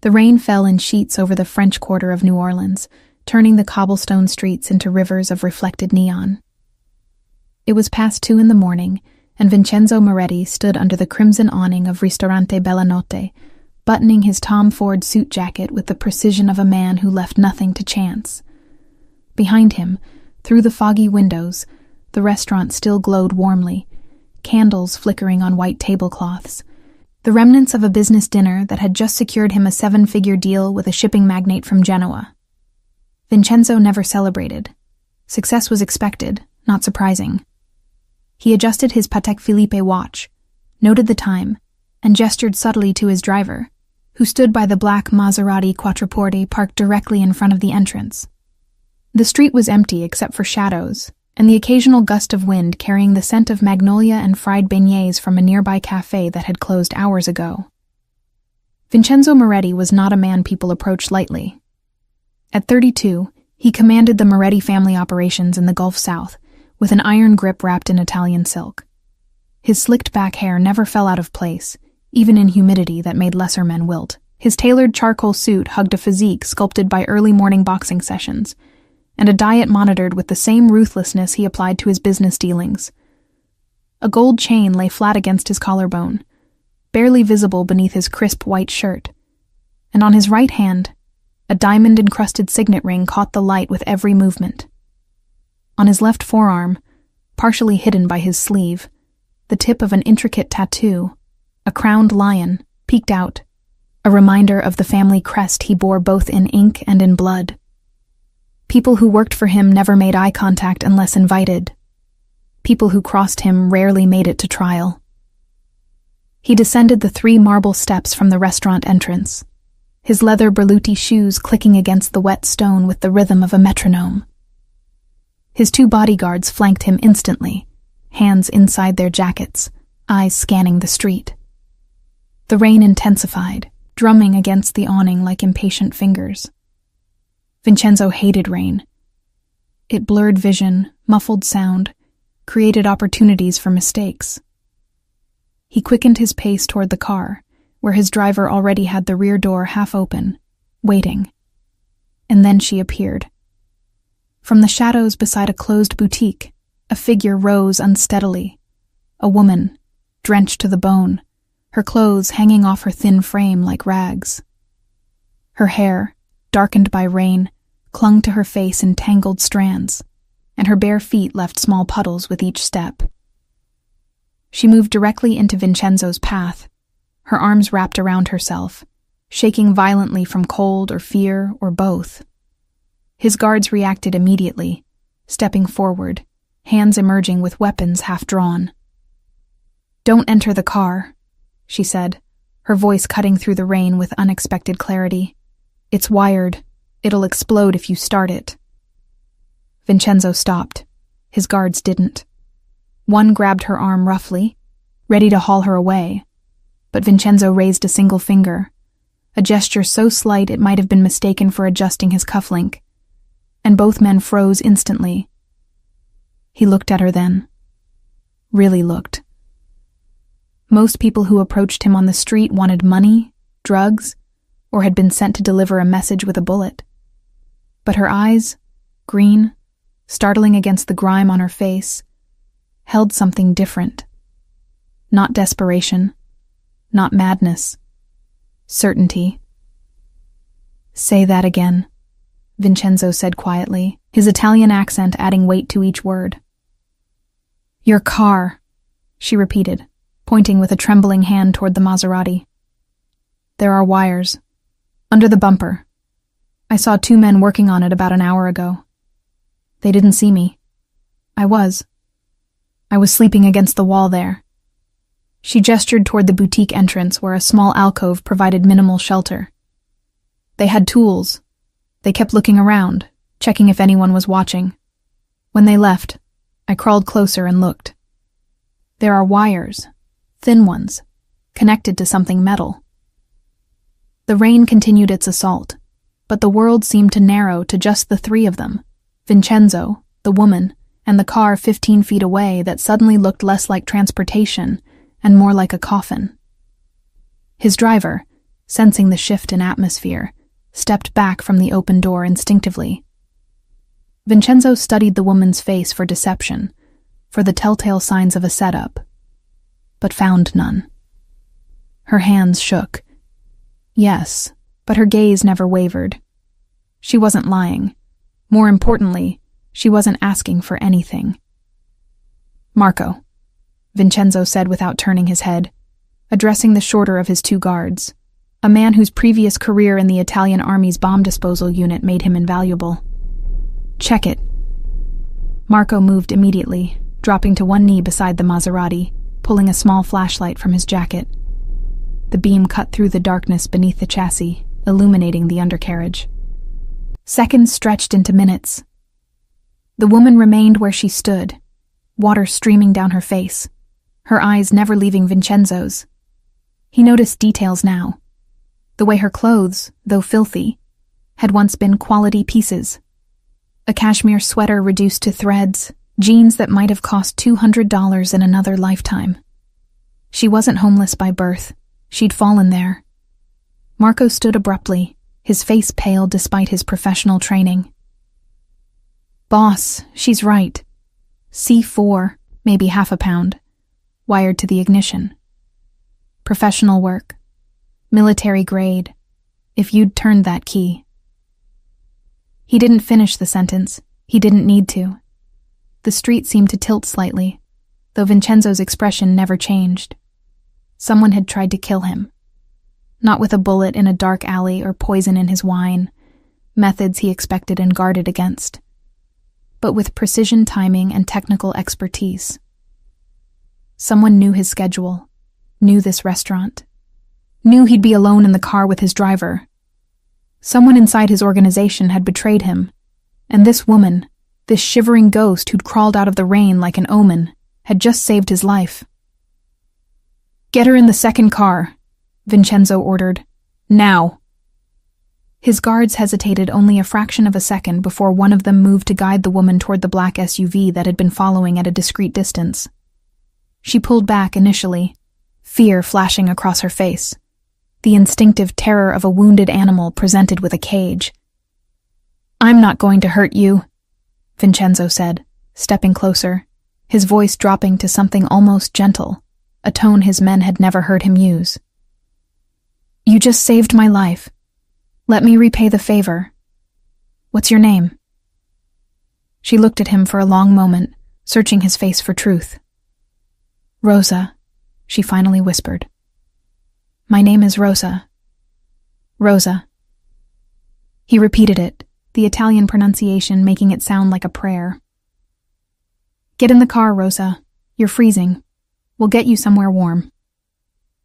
The rain fell in sheets over the French Quarter of New Orleans, turning the cobblestone streets into rivers of reflected neon. It was past 2 in the morning, and Vincenzo Moretti stood under the crimson awning of Ristorante Bella Notte, buttoning his Tom Ford suit jacket with the precision of a man who left nothing to chance. Behind him, through the foggy windows, the restaurant still glowed warmly, candles flickering on white tablecloths, the remnants of a business dinner that had just secured him a 7-figure deal with a shipping magnate from Genoa. Vincenzo never celebrated. Success was expected, not surprising. He adjusted his Patek Philippe watch, noted the time, and gestured subtly to his driver, who stood by the black Maserati Quattroporte parked directly in front of the entrance. The street was empty except for shadows, and the occasional gust of wind carrying the scent of magnolia and fried beignets from a nearby cafe that had closed hours ago. Vincenzo Moretti was not a man people approached lightly. At 32, he commanded the Moretti family operations in the Gulf South, with an iron grip wrapped in Italian silk. His slicked back hair never fell out of place, even in humidity that made lesser men wilt. His tailored charcoal suit hugged a physique sculpted by early morning boxing sessions, and a diet monitored with the same ruthlessness he applied to his business dealings. A gold chain lay flat against his collarbone, barely visible beneath his crisp white shirt, and on his right hand, a diamond-encrusted signet ring caught the light with every movement. On his left forearm, partially hidden by his sleeve, the tip of an intricate tattoo, a crowned lion, peeked out, a reminder of the family crest he bore both in ink and in blood. People who worked for him never made eye contact unless invited. People who crossed him rarely made it to trial. He descended the 3 marble steps from the restaurant entrance, his leather Berluti shoes clicking against the wet stone with the rhythm of a metronome. His 2 bodyguards flanked him instantly, hands inside their jackets, eyes scanning the street. The rain intensified, drumming against the awning like impatient fingers. Vincenzo hated rain. It blurred vision, muffled sound, created opportunities for mistakes. He quickened his pace toward the car, where his driver already had the rear door half open, waiting. And then she appeared. From the shadows beside a closed boutique, a figure rose unsteadily. A woman, drenched to the bone, her clothes hanging off her thin frame like rags. Her hair, darkened by rain, clung to her face in tangled strands, and her bare feet left small puddles with each step. She moved directly into Vincenzo's path, her arms wrapped around herself, shaking violently from cold or fear or both. His guards reacted immediately, stepping forward, hands emerging with weapons half drawn. "Don't enter the car," she said, her voice cutting through the rain with unexpected clarity. "It's wired. It'll explode if you start it." Vincenzo stopped. His guards didn't. One grabbed her arm roughly, ready to haul her away, but Vincenzo raised a single finger, a gesture so slight it might have been mistaken for adjusting his cufflink, and both men froze instantly. He looked at her then. Really looked. Most people who approached him on the street wanted money, drugs, or had been sent to deliver a message with a bullet. But her eyes, green, startling against the grime on her face, held something different. Not desperation, not madness, certainty. "Say that again," Vincenzo said quietly, his Italian accent adding weight to each word. "Your car," she repeated, pointing with a trembling hand toward the Maserati. "There are wires. Under the bumper. I saw 2 men working on it about an hour ago. They didn't see me. I was sleeping against the wall there." She gestured toward the boutique entrance where a small alcove provided minimal shelter. "They had tools. They kept looking around, checking if anyone was watching. When they left, I crawled closer and looked. There are wires, thin ones, connected to something metal." The rain continued its assault, but the world seemed to narrow to just the 3 of them, Vincenzo, the woman, and the car 15 feet away that suddenly looked less like transportation and more like a coffin. His driver, sensing the shift in atmosphere, stepped back from the open door instinctively. Vincenzo studied the woman's face for deception, for the telltale signs of a setup, but found none. Her hands shook. Yes, but her gaze never wavered. She wasn't lying. More importantly, she wasn't asking for anything. "Marco," Vincenzo said without turning his head, addressing the shorter of his two guards, a man whose previous career in the Italian Army's bomb disposal unit made him invaluable. "Check it." Marco moved immediately, dropping to one knee beside the Maserati, pulling a small flashlight from his jacket. The beam cut through the darkness beneath the chassis, illuminating the undercarriage. Seconds stretched into minutes. The woman remained where she stood, water streaming down her face, her eyes never leaving Vincenzo's. He noticed details now. The way her clothes, though filthy, had once been quality pieces. A cashmere sweater reduced to threads, jeans that might have cost $200 in another lifetime. She wasn't homeless by birth. She'd fallen there. Marco stood abruptly, his face pale despite his professional training. "Boss, she's right. C4, maybe half a pound, wired to the ignition. Professional work. Military grade. If you'd turned that key." He didn't finish the sentence. He didn't need to. The street seemed to tilt slightly, though Vincenzo's expression never changed. Someone had tried to kill him. Not with a bullet in a dark alley or poison in his wine, methods he expected and guarded against, but with precision timing and technical expertise. Someone knew his schedule, knew this restaurant, knew he'd be alone in the car with his driver. Someone inside his organization had betrayed him, and this woman, this shivering ghost who'd crawled out of the rain like an omen, had just saved his life. "Get her in the second car," Vincenzo ordered. "Now." His guards hesitated only a fraction of a second before one of them moved to guide the woman toward the black SUV that had been following at a discreet distance. She pulled back initially, fear flashing across her face, the instinctive terror of a wounded animal presented with a cage. "I'm not going to hurt you," Vincenzo said, stepping closer, his voice dropping to something almost gentle, a tone his men had never heard him use. "You just saved my life. Let me repay the favor. What's your name?" She looked at him for a long moment, searching his face for truth. "Rosa," she finally whispered. "My name is Rosa. Rosa." He repeated it, the Italian pronunciation making it sound like a prayer. "Get in the car, Rosa. You're freezing. We'll get you somewhere warm."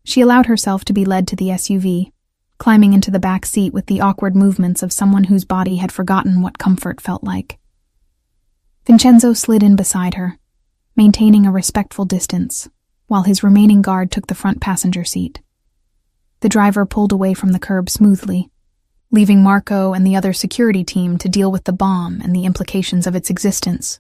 She allowed herself to be led to the SUV, climbing into the back seat with the awkward movements of someone whose body had forgotten what comfort felt like. Vincenzo slid in beside her, maintaining a respectful distance, while his remaining guard took the front passenger seat. The driver pulled away from the curb smoothly, leaving Marco and the other security team to deal with the bomb and the implications of its existence.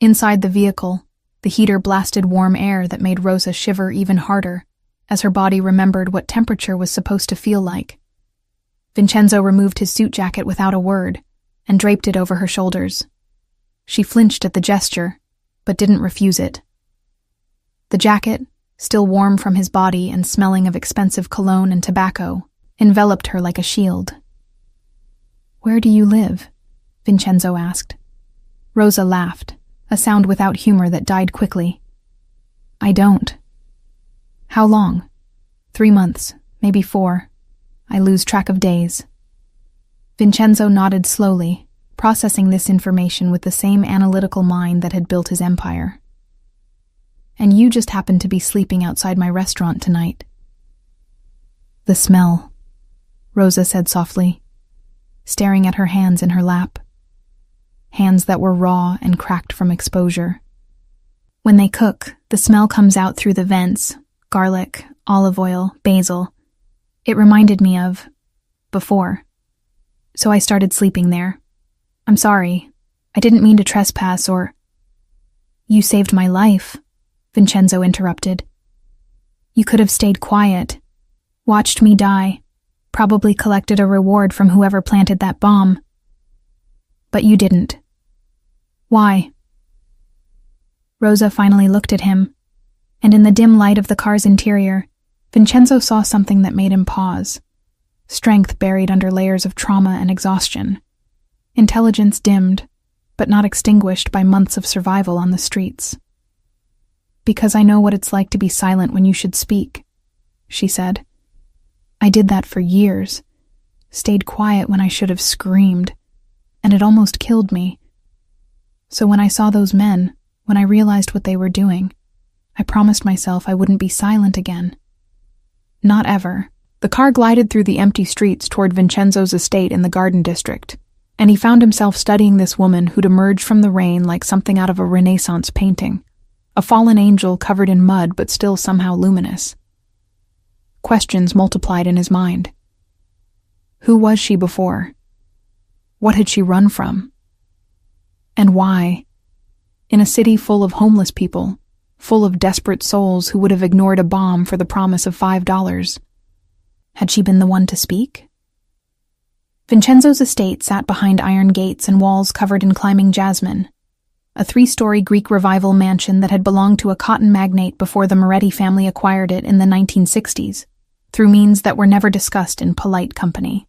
Inside the vehicle, the heater blasted warm air that made Rosa shiver even harder, as her body remembered what temperature was supposed to feel like. Vincenzo removed his suit jacket without a word and draped it over her shoulders. She flinched at the gesture, but didn't refuse it. The jacket, still warm from his body and smelling of expensive cologne and tobacco, enveloped her like a shield. "Where do you live?" Vincenzo asked. Rosa laughed, a sound without humor that died quickly. "I don't." "How long?" 3 months, maybe 4. I lose track of days." Vincenzo nodded slowly, processing this information with the same analytical mind that had built his empire. "And you just happened to be sleeping outside my restaurant tonight." "The smell," Rosa said softly, staring at her hands in her lap. Hands that were raw and cracked from exposure. "When they cook, the smell comes out through the vents. Garlic, olive oil, basil. It reminded me of before. So I started sleeping there. I'm sorry. I didn't mean to trespass or—" "You saved my life," Vincenzo interrupted. "You could have stayed quiet. Watched me die. Probably collected a reward from whoever planted that bomb. But you didn't. Why? Rosa finally looked at him, and in the dim light of the car's interior, Vincenzo saw something that made him pause. Strength buried under layers of trauma and exhaustion. Intelligence dimmed, but not extinguished by months of survival on the streets. Because I know what it's like to be silent when you should speak, she said. I did that for years, stayed quiet when I should have screamed, and it almost killed me. So when I saw those men, when I realized what they were doing, I promised myself I wouldn't be silent again. Not ever. The car glided through the empty streets toward Vincenzo's estate in the Garden District, and he found himself studying this woman who'd emerged from the rain like something out of a Renaissance painting, a fallen angel covered in mud but still somehow luminous. Questions multiplied in his mind. Who was she before? What had she run from? And why? In a city full of homeless people, full of desperate souls who would have ignored a bomb for the promise of $5. Had she been the one to speak? Vincenzo's estate sat behind iron gates and walls covered in climbing jasmine, a 3-story Greek Revival mansion that had belonged to a cotton magnate before the Moretti family acquired it in the 1960s, through means that were never discussed in polite company.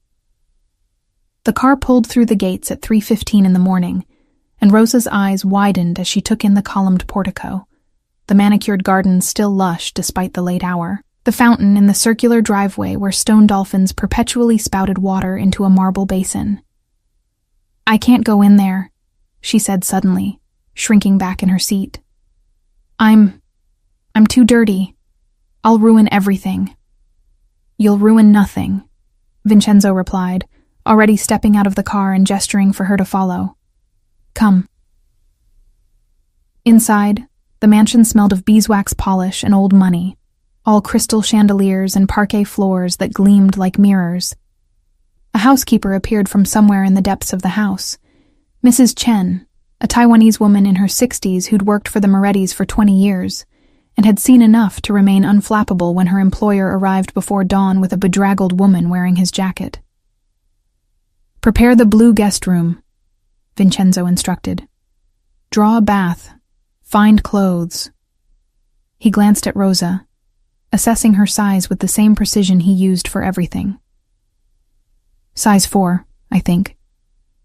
The car pulled through the gates at 3:15 in the morning, and Rosa's eyes widened as she took in the columned portico, the manicured gardens still lush despite the late hour, the fountain in the circular driveway where stone dolphins perpetually spouted water into a marble basin. I can't go in there, she said suddenly, shrinking back in her seat. I'm too dirty. I'll ruin everything. You'll ruin nothing, Vincenzo replied, already stepping out of the car and gesturing for her to follow. Come. Inside, the mansion smelled of beeswax polish and old money, all crystal chandeliers and parquet floors that gleamed like mirrors. A housekeeper appeared from somewhere in the depths of the house. Mrs. Chen, a Taiwanese woman in her 60s who'd worked for the Morettis for 20 years, and had seen enough to remain unflappable when her employer arrived before dawn with a bedraggled woman wearing his jacket. Prepare the blue guest room, Vincenzo instructed. Draw a bath. Find clothes. He glanced at Rosa, assessing her size with the same precision he used for everything. Size 4, I think.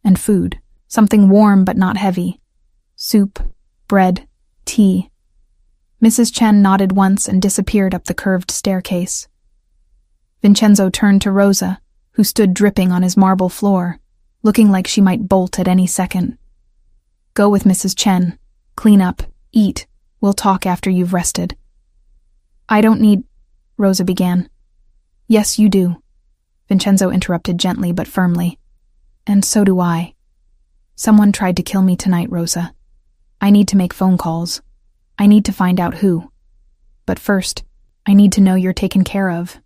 And food. Something warm but not heavy. Soup, bread, tea. Mrs. Chen nodded once and disappeared up the curved staircase. Vincenzo turned to Rosa, who stood dripping on his marble floor, looking like she might bolt at any second. Go with Mrs. Chen. Clean up. Eat. We'll talk after you've rested. I don't need... Rosa began. Yes, you do, Vincenzo interrupted gently but firmly. And so do I. Someone tried to kill me tonight, Rosa. I need to make phone calls. I need to find out who. But first, I need to know you're taken care of.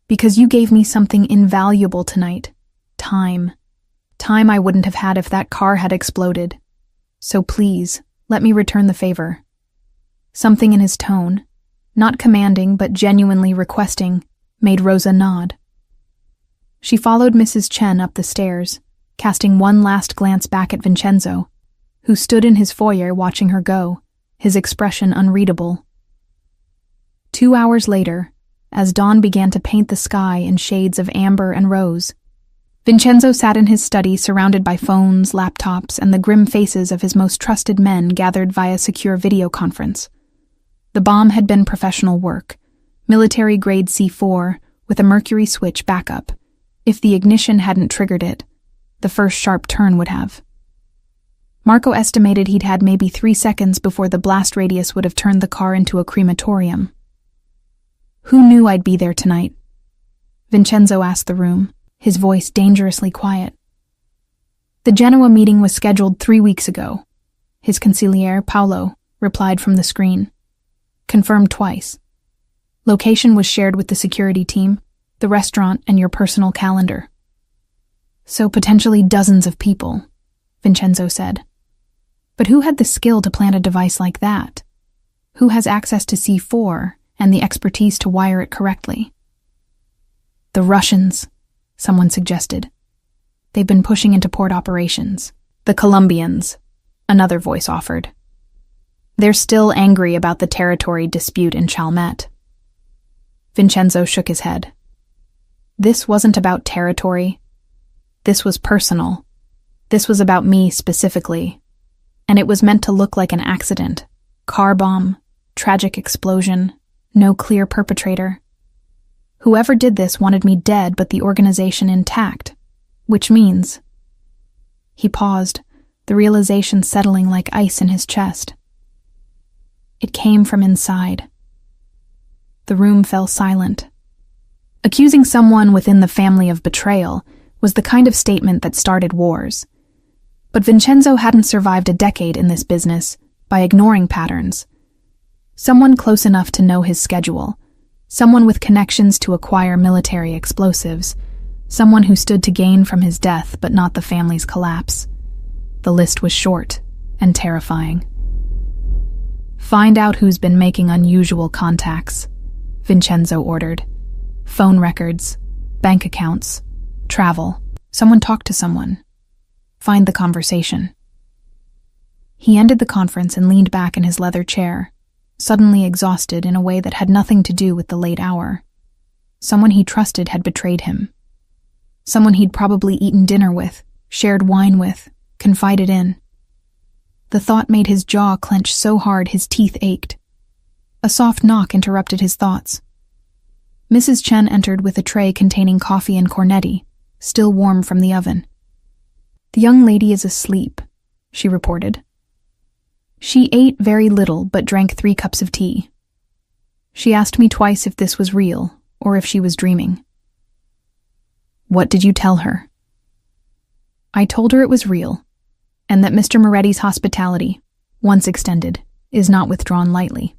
Because you gave me something invaluable tonight. Time. Time I wouldn't have had if that car had exploded. So please, let me return the favor. Something in his tone, not commanding but genuinely requesting, made Rosa nod. She followed Mrs. Chen up the stairs, casting one last glance back at Vincenzo, who stood in his foyer watching her go, his expression unreadable. 2 hours later, as dawn began to paint the sky in shades of amber and rose, Vincenzo sat in his study surrounded by phones, laptops, and the grim faces of his most trusted men gathered via secure video conference. The bomb had been professional work, military-grade C4 with a mercury switch backup. If the ignition hadn't triggered it, the first sharp turn would have. Marco estimated he'd had maybe 3 seconds before the blast radius would have turned the car into a crematorium. Who knew I'd be there tonight? Vincenzo asked the room, his voice dangerously quiet. The Genoa meeting was scheduled 3 weeks ago. His consigliere, Paolo, replied from the screen. Confirmed twice. Location was shared with the security team, the restaurant, and your personal calendar. So potentially dozens of people, Vincenzo said. But who had the skill to plant a device like that? Who has access to C4 and the expertise to wire it correctly? The Russians, someone suggested. They've been pushing into port operations. The Colombians, another voice offered. They're still angry about the territory dispute in Chalmette. Vincenzo shook his head. This wasn't about territory. This was personal. This was about me specifically. And it was meant to look like an accident. Car bomb, tragic explosion, no clear perpetrator. Whoever did this wanted me dead but the organization intact. Which means... He paused, the realization settling like ice in his chest. It came from inside. The room fell silent. Accusing someone within the family of betrayal was the kind of statement that started wars. But Vincenzo hadn't survived a decade in this business by ignoring patterns. Someone close enough to know his schedule, someone with connections to acquire military explosives, someone who stood to gain from his death but not the family's collapse. The list was short and terrifying. Find out who's been making unusual contacts, Vincenzo ordered. Phone records, bank accounts, travel. Someone talked to someone. Find the conversation. He ended the conference and leaned back in his leather chair, suddenly exhausted in a way that had nothing to do with the late hour. Someone he trusted had betrayed him. Someone he'd probably eaten dinner with, shared wine with, confided in. The thought made his jaw clench so hard his teeth ached. A soft knock interrupted his thoughts. Mrs. Chen entered with a tray containing coffee and cornetti, still warm from the oven. "The young lady is asleep," she reported. "She ate very little but drank 3 cups of tea. She asked me twice if this was real or if she was dreaming." "What did you tell her?" "I told her it was real, and that Mr. Moretti's hospitality, once extended, is not withdrawn lightly."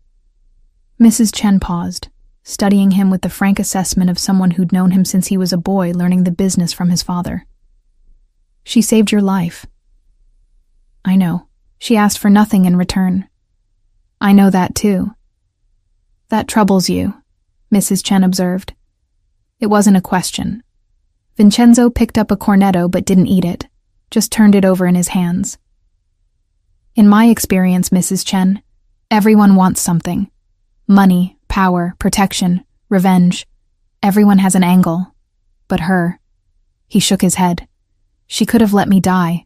Mrs. Chen paused, studying him with the frank assessment of someone who'd known him since he was a boy learning the business from his father. "She saved your life." "I know. She asked for nothing in return." "I know that too." "That troubles you," Mrs. Chen observed. It wasn't a question. Vincenzo picked up a cornetto but didn't eat it, just turned it over in his hands. "In my experience, Mrs. Chen, everyone wants something. Money, power, protection, revenge. Everyone has an angle. But her..." He shook his head. "She could have let me die.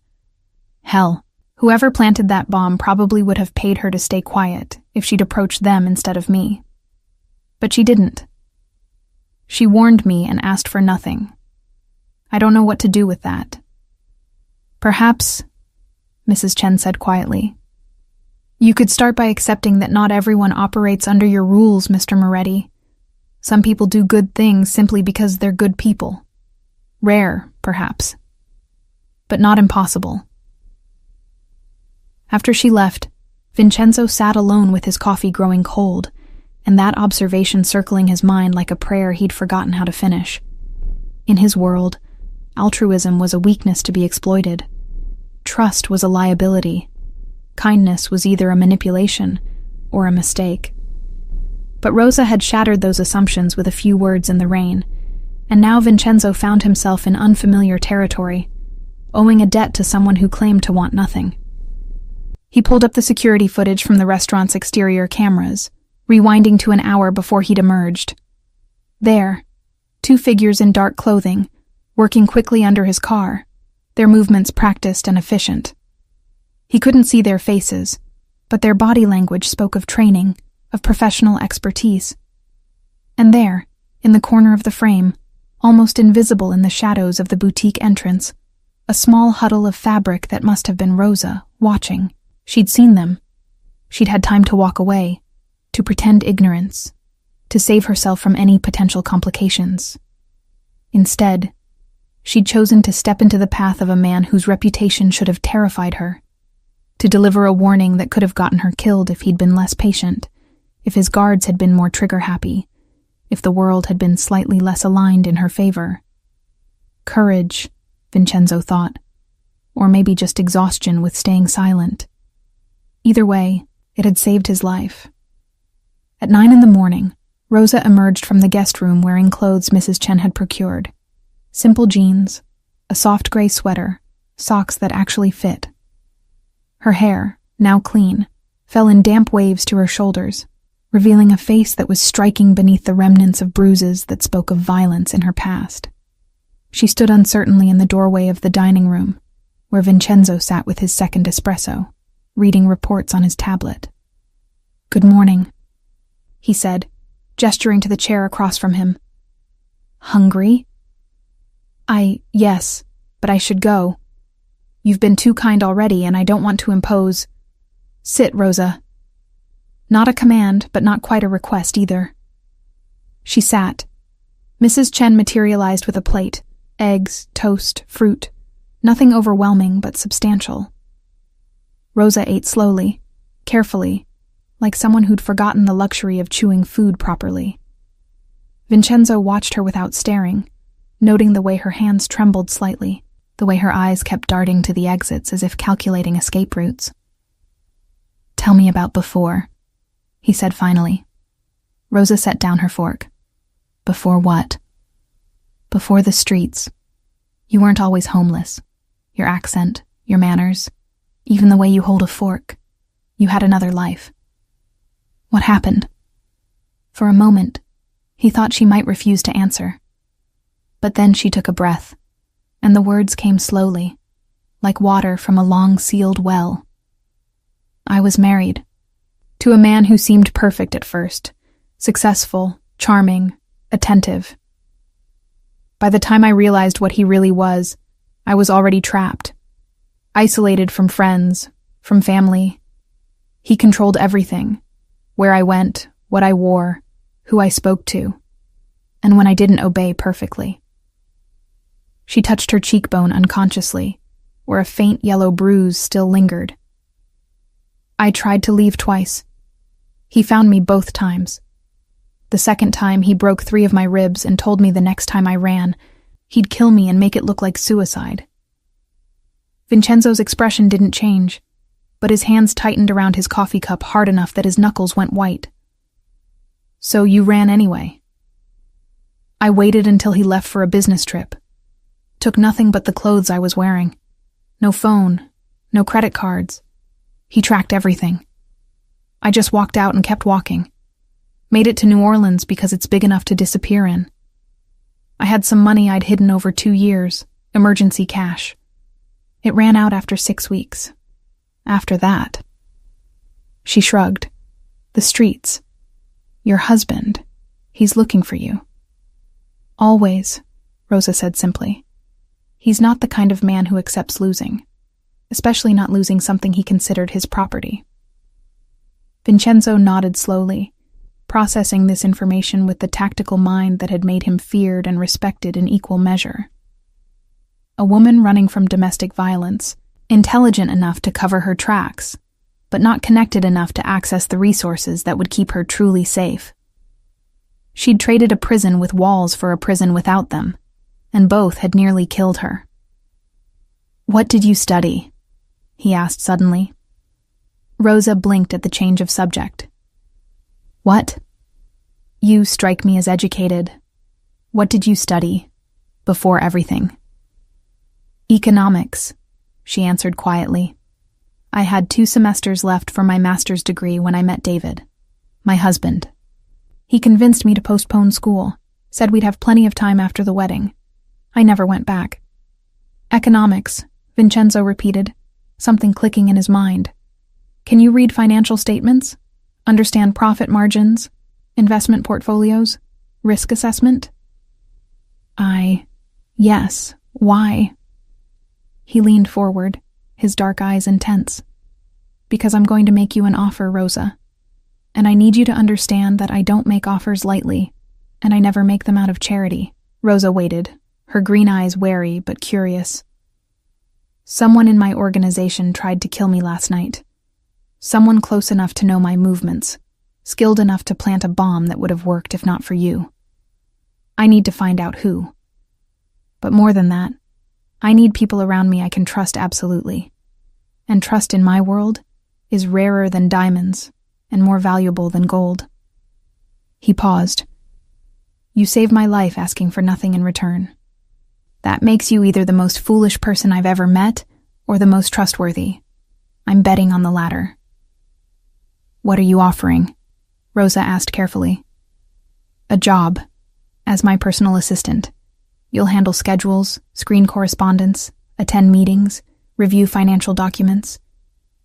Hell, whoever planted that bomb probably would have paid her to stay quiet if she'd approached them instead of me. But she didn't. She warned me and asked for nothing. I don't know what to do with that." "Perhaps," Mrs. Chen said quietly, "you could start by accepting that not everyone operates under your rules, Mr. Moretti. Some people do good things simply because they're good people. Rare, perhaps, but not impossible." After she left, Vincenzo sat alone with his coffee growing cold, and that observation circling his mind like a prayer he'd forgotten how to finish. In his world, altruism was a weakness to be exploited. Trust was a liability. Kindness was either a manipulation or a mistake. But Rosa had shattered those assumptions with a few words in the rain, and now Vincenzo found himself in unfamiliar territory, owing a debt to someone who claimed to want nothing. He pulled up the security footage from the restaurant's exterior cameras, rewinding to an hour before he'd emerged. There, 2 figures in dark clothing, working quickly under his car, their movements practiced and efficient. He couldn't see their faces, but their body language spoke of training, of professional expertise. And there, in the corner of the frame, almost invisible in the shadows of the boutique entrance, a small huddle of fabric that must have been Rosa, watching. She'd seen them. She'd had time to walk away, to pretend ignorance, to save herself from any potential complications. Instead, she'd chosen to step into the path of a man whose reputation should have terrified her, to deliver a warning that could have gotten her killed if he'd been less patient, if his guards had been more trigger-happy, if the world had been slightly less aligned in her favor. Courage, Vincenzo thought, or maybe just exhaustion with staying silent. Either way, it had saved his life. At 9 in the morning, Rosa emerged from the guest room wearing clothes Mrs. Chen had procured. Simple jeans, a soft gray sweater, socks that actually fit. Her hair, now clean, fell in damp waves to her shoulders, revealing a face that was striking beneath the remnants of bruises that spoke of violence in her past. She stood uncertainly in the doorway of the dining room, where Vincenzo sat with his second espresso, reading reports on his tablet. "Good morning," he said, gesturing to the chair across from him. "Hungry?" Yes, but I should go. You've been too kind already, and I don't want to impose." "Sit, Rosa." Not a command, but not quite a request either. She sat. Mrs. Chen materialized with a plate, eggs, toast, fruit, nothing overwhelming but substantial. Rosa ate slowly, carefully, like someone who'd forgotten the luxury of chewing food properly. Vincenzo watched her without staring, noting the way her hands trembled slightly, the way her eyes kept darting to the exits as if calculating escape routes. "Tell me about before," he said finally. Rosa set down her fork. "Before what?" "Before the streets. You weren't always homeless. Your accent, your manners, even the way you hold a fork. You had another life." "What happened?" For a moment, he thought she might refuse to answer. But then she took a breath, and the words came slowly, like water from a long-sealed well. "I was married. To a man who seemed perfect at first, successful, charming, attentive. By the time I realized what he really was, I was already trapped, isolated from friends, from family. He controlled everything, where I went, what I wore, who I spoke to, and when I didn't obey perfectly." She touched her cheekbone unconsciously, where a faint yellow bruise still lingered. "I tried to leave twice. He found me both times. The second time, he broke 3 of my ribs and told me the next time I ran, he'd kill me and make it look like suicide." Vincenzo's expression didn't change, but his hands tightened around his coffee cup hard enough that his knuckles went white. "So you ran anyway?" "I waited until he left for a business trip. Took nothing but the clothes I was wearing. No phone, no credit cards. He tracked everything. I just walked out and kept walking. Made it to New Orleans because it's big enough to disappear in. I had some money I'd hidden over 2 years, emergency cash. It ran out after 6 weeks. After that..." She shrugged. "The streets. Your husband. He's looking for you." "Always," Rosa said simply. "He's not the kind of man who accepts losing, especially not losing something he considered his property." Vincenzo nodded slowly, processing this information with the tactical mind that had made him feared and respected in equal measure. A woman running from domestic violence, intelligent enough to cover her tracks, but not connected enough to access the resources that would keep her truly safe. She'd traded a prison with walls for a prison without them, and both had nearly killed her. "What did you study?" he asked suddenly. Rosa blinked at the change of subject. "What?" "You strike me as educated. What did you study? Before everything?" "Economics," she answered quietly. "I had 2 semesters left for my master's degree when I met David, my husband. He convinced me to postpone school, said we'd have plenty of time after the wedding. I never went back." "Economics," Vincenzo repeated, something clicking in his mind. "Can you read financial statements? Understand profit margins? Investment portfolios? Risk assessment?" Yes. Why?" He leaned forward, his dark eyes intense. "Because I'm going to make you an offer, Rosa. And I need you to understand that I don't make offers lightly, and I never make them out of charity." Rosa waited, her green eyes wary but curious. "Someone in my organization tried to kill me last night. Someone close enough to know my movements, skilled enough to plant a bomb that would have worked if not for you. I need to find out who. But more than that, I need people around me I can trust absolutely. And trust in my world is rarer than diamonds and more valuable than gold." He paused. You saved my life asking for nothing in return. That makes you either the most foolish person I've ever met or the most trustworthy. I'm betting on the latter. What are you offering? Rosa asked carefully. A job, as my personal assistant. You'll handle schedules, screen correspondence, attend meetings, review financial documents.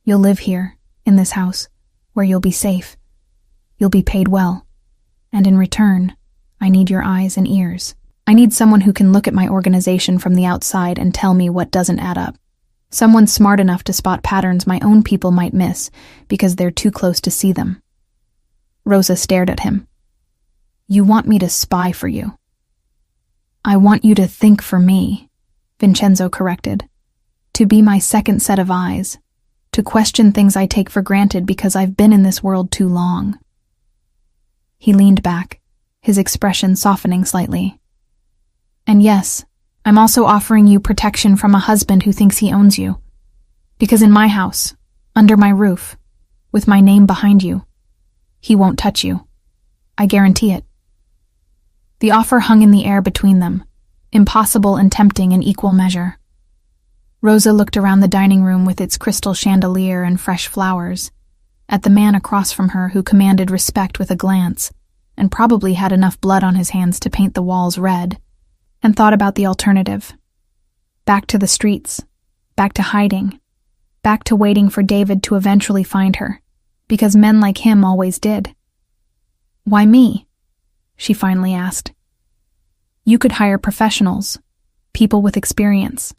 You'll live here, in this house, where you'll be safe. You'll be paid well. And in return, I need your eyes and ears. I need someone who can look at my organization from the outside and tell me what doesn't add up. Someone smart enough to spot patterns my own people might miss because they're too close to see them. Rosa stared at him. You want me to spy for you. I want you to think for me, Vincenzo corrected. To be my second set of eyes. To question things I take for granted because I've been in this world too long. He leaned back, his expression softening slightly. And yes, I'm also offering you protection from a husband who thinks he owns you. Because in my house, under my roof, with my name behind you, he won't touch you. I guarantee it. The offer hung in the air between them, impossible and tempting in equal measure. Rosa looked around the dining room with its crystal chandelier and fresh flowers, at the man across from her who commanded respect with a glance, and probably had enough blood on his hands to paint the walls red, and thought about the alternative. Back to the streets, back to hiding, back to waiting for David to eventually find her, because men like him always did. Why me? She finally asked. You could hire professionals, people with experience.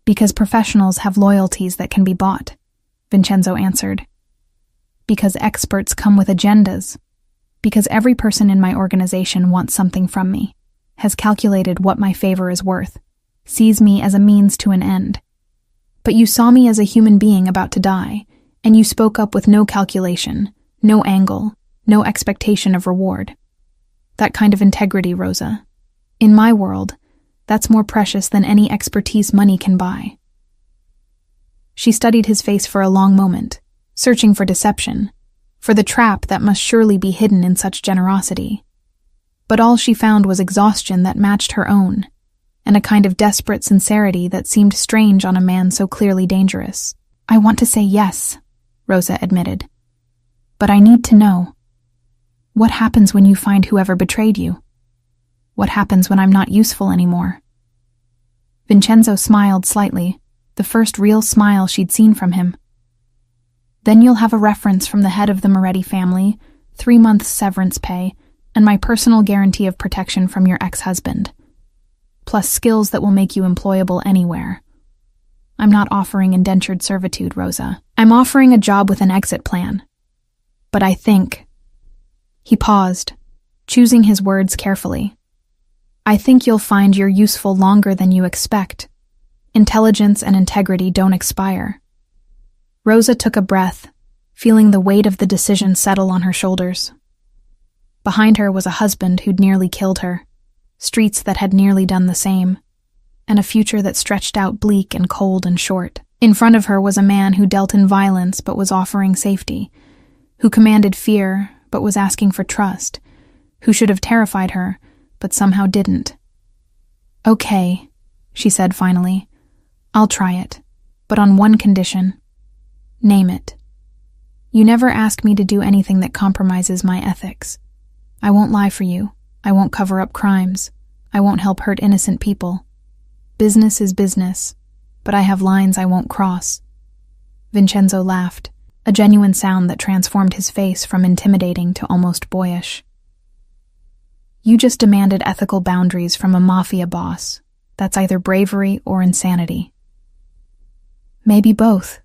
Because professionals have loyalties that can be bought, Vincenzo answered. Because experts come with agendas. Because every person in my organization wants something from me, has calculated what my favor is worth, sees me as a means to an end. But you saw me as a human being about to die, and you spoke up with no calculation, no angle, no expectation of reward. That kind of integrity, Rosa. In my world, that's more precious than any expertise money can buy. She studied his face for a long moment, searching for deception, for the trap that must surely be hidden in such generosity. But all she found was exhaustion that matched her own, and a kind of desperate sincerity that seemed strange on a man so clearly dangerous. I want to say yes, Rosa admitted. But I need to know. What happens when you find whoever betrayed you? What happens when I'm not useful anymore? Vincenzo smiled slightly, the first real smile she'd seen from him. Then you'll have a reference from the head of the Moretti family, 3 months severance pay, and my personal guarantee of protection from your ex-husband. Plus skills that will make you employable anywhere. I'm not offering indentured servitude, Rosa. I'm offering a job with an exit plan. But I think... He paused, choosing his words carefully. I think you'll find you're useful longer than you expect. Intelligence and integrity don't expire. Rosa took a breath, feeling the weight of the decision settle on her shoulders. Behind her was a husband who'd nearly killed her, streets that had nearly done the same, and a future that stretched out bleak and cold and short. In front of her was a man who dealt in violence but was offering safety, who commanded fear but was asking for trust, who should have terrified her but somehow didn't. Okay, she said finally. I'll try it, but on one condition. Name it. You never ask me to do anything that compromises my ethics. I won't lie for you. I won't cover up crimes. I won't help hurt innocent people. Business is business, but I have lines I won't cross. Vincenzo laughed, a genuine sound that transformed his face from intimidating to almost boyish. You just demanded ethical boundaries from a Mafia boss. That's either bravery or insanity. Maybe both,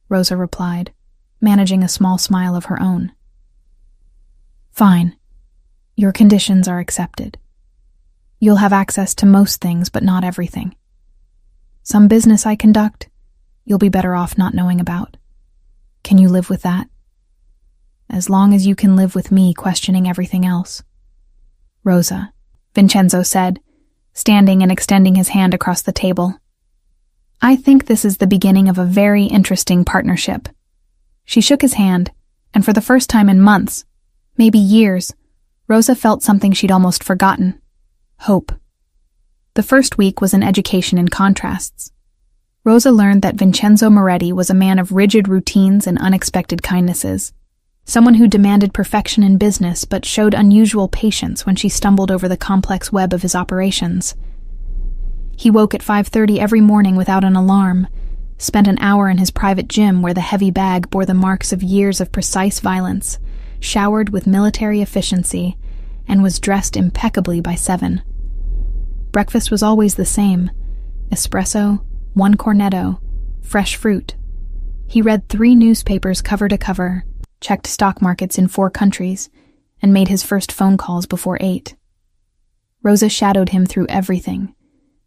Rosa replied, managing a small smile of her own. Fine. Your conditions are accepted. You'll have access to most things, but not everything. Some business I conduct, you'll be better off not knowing about. Can you live with that? As long as you can live with me questioning everything else. Rosa, Vincenzo said, standing and extending his hand across the table. I think this is the beginning of a very interesting partnership. She shook his hand, and for the first time in months, maybe years, Rosa felt something she'd almost forgotten: hope. The first week was an education in contrasts. Rosa learned that Vincenzo Moretti was a man of rigid routines and unexpected kindnesses, someone who demanded perfection in business but showed unusual patience when she stumbled over the complex web of his operations. He woke at 5:30 every morning without an alarm, spent an hour in his private gym where the heavy bag bore the marks of years of precise violence, showered with military efficiency, and was dressed impeccably by 7. Breakfast was always the same: espresso, 1 cornetto, fresh fruit. He read 3 newspapers cover to cover, checked stock markets in 4 countries, and made his first phone calls before 8. Rosa shadowed him through everything,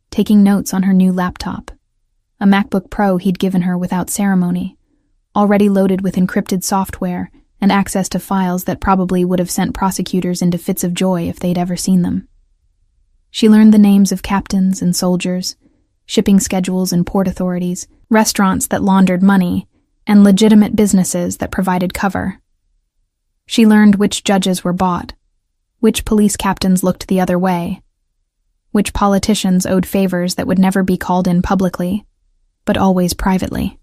taking notes on her new laptop, a MacBook Pro he'd given her without ceremony, already loaded with encrypted software and access to files that probably would have sent prosecutors into fits of joy if they'd ever seen them. She learned the names of captains and soldiers, shipping schedules and port authorities, restaurants that laundered money, and legitimate businesses that provided cover. She learned which judges were bought, which police captains looked the other way, which politicians owed favors that would never be called in publicly, but always privately.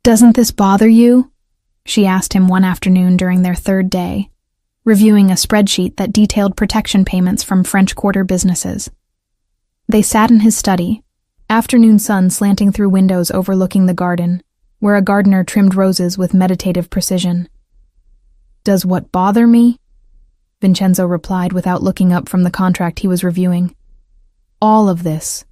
"Doesn't this bother you?" she asked him one afternoon during their 3rd day, reviewing a spreadsheet that detailed protection payments from French Quarter businesses. They sat in his study, afternoon sun slanting through windows overlooking the garden, where a gardener trimmed roses with meditative precision. "Does what bother me?" Vincenzo replied without looking up from the contract he was reviewing. "All of this.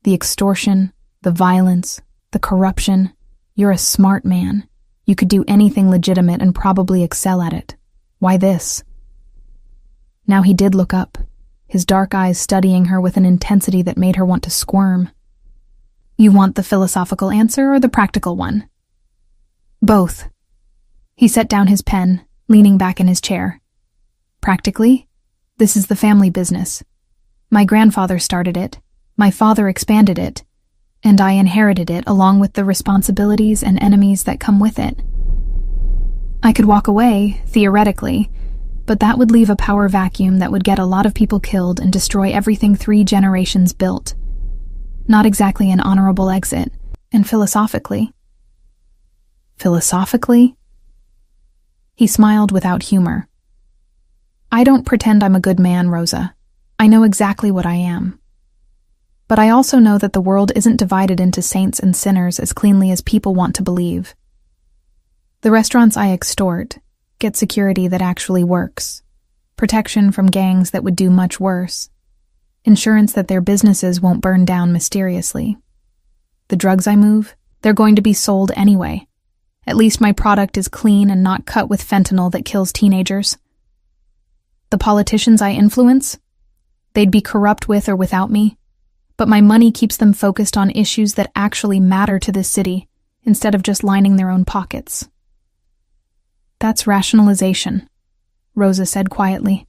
The extortion, the violence, the corruption. You're a smart man. You could do anything legitimate and probably excel at it. Why this?" Now he did look up, his dark eyes studying her with an intensity that made her want to squirm. "You want the philosophical answer or the practical one?" "Both." He set down his pen, leaning back in his chair. "Practically, this is the family business. My grandfather started it, my father expanded it, and I inherited it along with the responsibilities and enemies that come with it. I could walk away, theoretically, but that would leave a power vacuum that would get a lot of people killed and destroy everything 3 generations built. Not exactly an honorable exit, and philosophically." "Philosophically?" He smiled without humor. "I don't pretend I'm a good man, Rosa. I know exactly what I am. But I also know that the world isn't divided into saints and sinners as cleanly as people want to believe. The restaurants I extort get security that actually works, protection from gangs that would do much worse, insurance that their businesses won't burn down mysteriously. The drugs I move, they're going to be sold anyway. At least my product is clean and not cut with fentanyl that kills teenagers. The politicians I influence, they'd be corrupt with or without me, but my money keeps them focused on issues that actually matter to this city instead of just lining their own pockets." "That's rationalization," Rosa said quietly.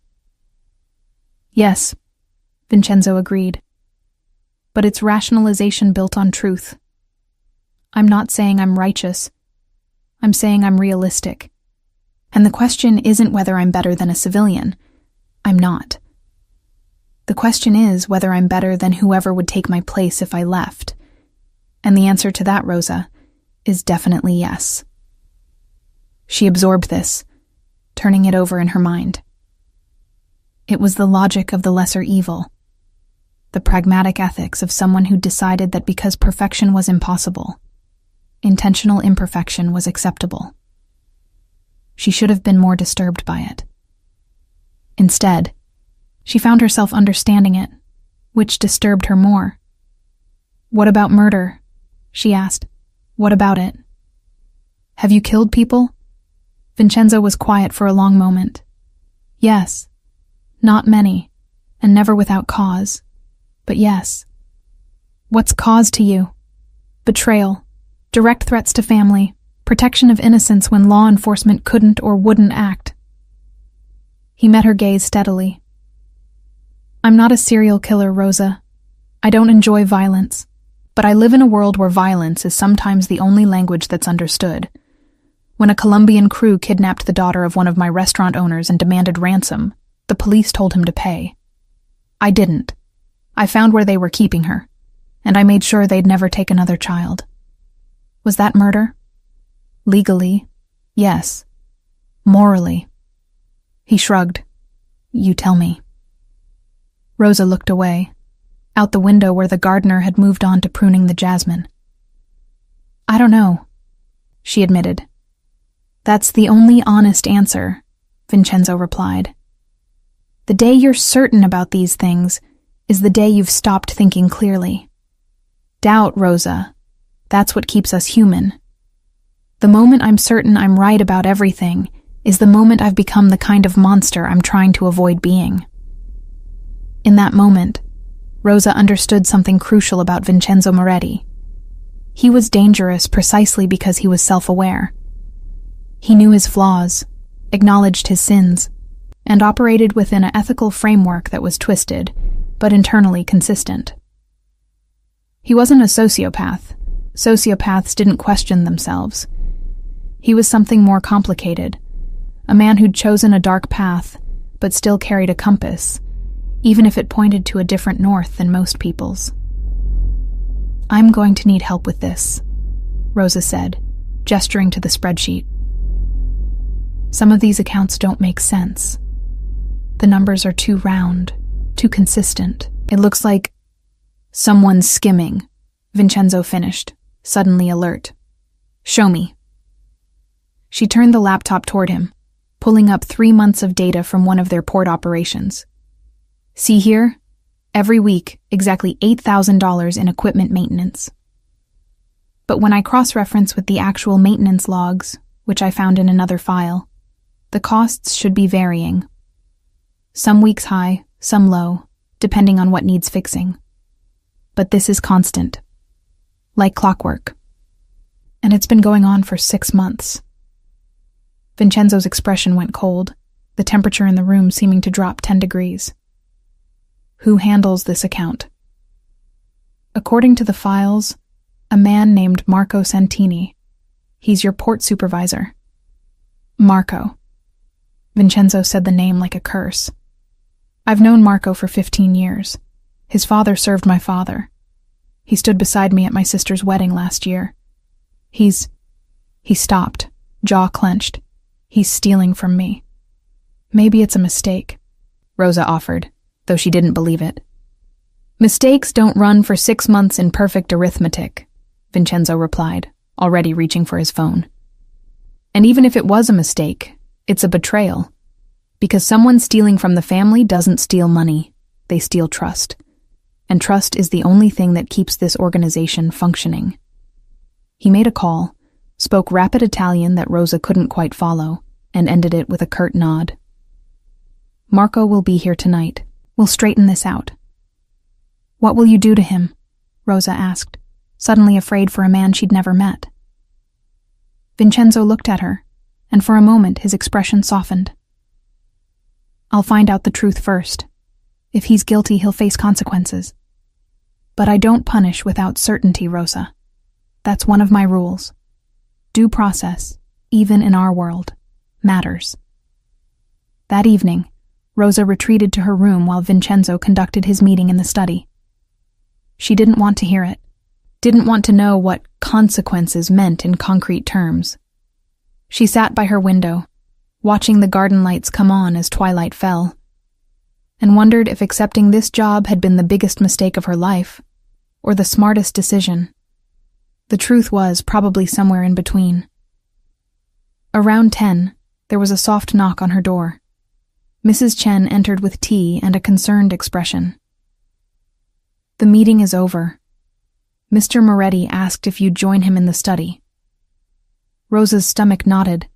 "Yes," Vincenzo agreed. "But it's rationalization built on truth. I'm not saying I'm righteous. I'm saying I'm realistic. And the question isn't whether I'm better than a civilian. I'm not. The question is whether I'm better than whoever would take my place if I left. And the answer to that, Rosa, is definitely yes." She absorbed this, turning it over in her mind. It was the logic of the lesser evil, the pragmatic ethics of someone who decided that because perfection was impossible, intentional imperfection was acceptable. She should have been more disturbed by it. Instead, she found herself understanding it, which disturbed her more. "What about murder?" she asked. "What about it? Have you killed people?" Vincenzo was quiet for a long moment. "Yes. Not many, and never without cause. But yes." "What's cause to you?" "Betrayal, direct threats to family, protection of innocence when law enforcement couldn't or wouldn't act." He met her gaze steadily. "I'm not a serial killer, Rosa. I don't enjoy violence, but I live in a world where violence is sometimes the only language that's understood. When a Colombian crew kidnapped the daughter of one of my restaurant owners and demanded ransom, the police told him to pay. I didn't. I found where they were keeping her, and I made sure they'd never take another child. Was that murder? Legally, yes. Morally. He shrugged. You tell me. Rosa looked away, out the window where the gardener had moved on to pruning the jasmine. I don't know, she admitted. That's the only honest answer, Vincenzo replied. The day you're certain about these things is the day you've stopped thinking clearly. Doubt, Rosa. That's what keeps us human. The moment I'm certain I'm right about everything is the moment I've become the kind of monster I'm trying to avoid being. In that moment, Rosa understood something crucial about Vincenzo Moretti. He was dangerous precisely because he was self-aware. He knew his flaws, acknowledged his sins, and operated within an ethical framework that was twisted, but internally consistent. He wasn't a sociopath. Sociopaths didn't question themselves. He was something more complicated, a man who'd chosen a dark path, but still carried a compass, even if it pointed to a different north than most people's. I'm going to need help with this, Rosa said, gesturing to the spreadsheet. Some of these accounts don't make sense. The numbers are too round, too consistent. It looks like someone's skimming, Vincenzo finished, suddenly alert. Show me. She turned the laptop toward him, pulling up 3 months of data from one of their port operations. See here? Every week, exactly $8,000 in equipment maintenance. But when I cross-reference with the actual maintenance logs, which I found in another file, the costs should be varying. Some weeks high, some low, depending on what needs fixing. But this is constant. Like clockwork. And it's been going on for 6 months. Vincenzo's expression went cold, the temperature in the room seeming to drop 10 degrees. Who handles this account? According to the files, a man named Marco Santini. He's your port supervisor. Marco. Vincenzo said the name like a curse. I've known Marco for 15 years. His father served my father. He stood beside me at my sister's wedding last year. He stopped, jaw clenched. He's stealing from me. Maybe it's a mistake, Rosa offered, though she didn't believe it. Mistakes don't run for 6 months in perfect arithmetic, Vincenzo replied, already reaching for his phone. And even if it was a mistake, it's a betrayal. Because someone stealing from the family doesn't steal money, they steal trust. And trust is the only thing that keeps this organization functioning. He made a call, spoke rapid Italian that Rosa couldn't quite follow, and ended it with a curt nod. Marco will be here tonight. We'll straighten this out. What will you do to him? Rosa asked, suddenly afraid for a man she'd never met. Vincenzo looked at her, and for a moment his expression softened. I'll find out the truth first. If he's guilty, he'll face consequences. But I don't punish without certainty, Rosa. That's one of my rules. Due process, even in our world, matters. That evening, Rosa retreated to her room while Vincenzo conducted his meeting in the study. She didn't want to hear it, didn't want to know what consequences meant in concrete terms. She sat by her window, watching the garden lights come on as twilight fell, and wondered if accepting this job had been the biggest mistake of her life, or the smartest decision. The truth was probably somewhere in between. Around 10, there was a soft knock on her door. Mrs. Chen entered with tea and a concerned expression. The meeting is over. Mr. Moretti asked if you'd join him in the study. Rosa's stomach knotted,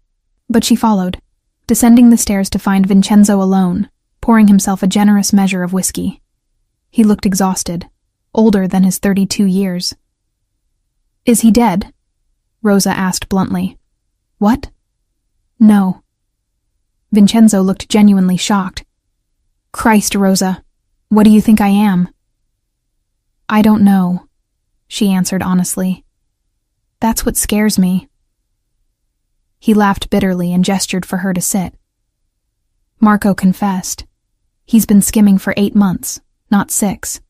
but she followed, descending the stairs to find Vincenzo alone, pouring himself a generous measure of whiskey. He looked exhausted, older than his 32 years. Is he dead? Rosa asked bluntly. What? No. Vincenzo looked genuinely shocked. Christ, Rosa, what do you think I am? I don't know, she answered honestly. That's what scares me. He laughed bitterly and gestured for her to sit. Marco confessed. He's been skimming for 8 months, not 6.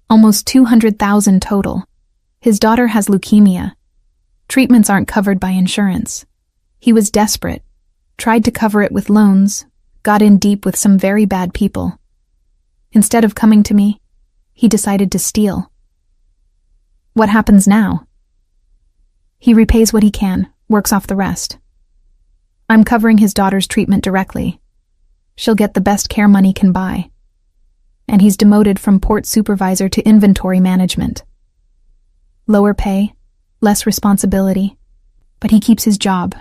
Almost 200,000 total. His daughter has leukemia. Treatments aren't covered by insurance. He was desperate, tried to cover it with loans, got in deep with some very bad people. Instead of coming to me, he decided to steal. What happens now? He repays what he can, works off the rest. I'm covering his daughter's treatment directly. She'll get the best care money can buy. And he's demoted from port supervisor to inventory management. Lower pay, less responsibility, but he keeps his job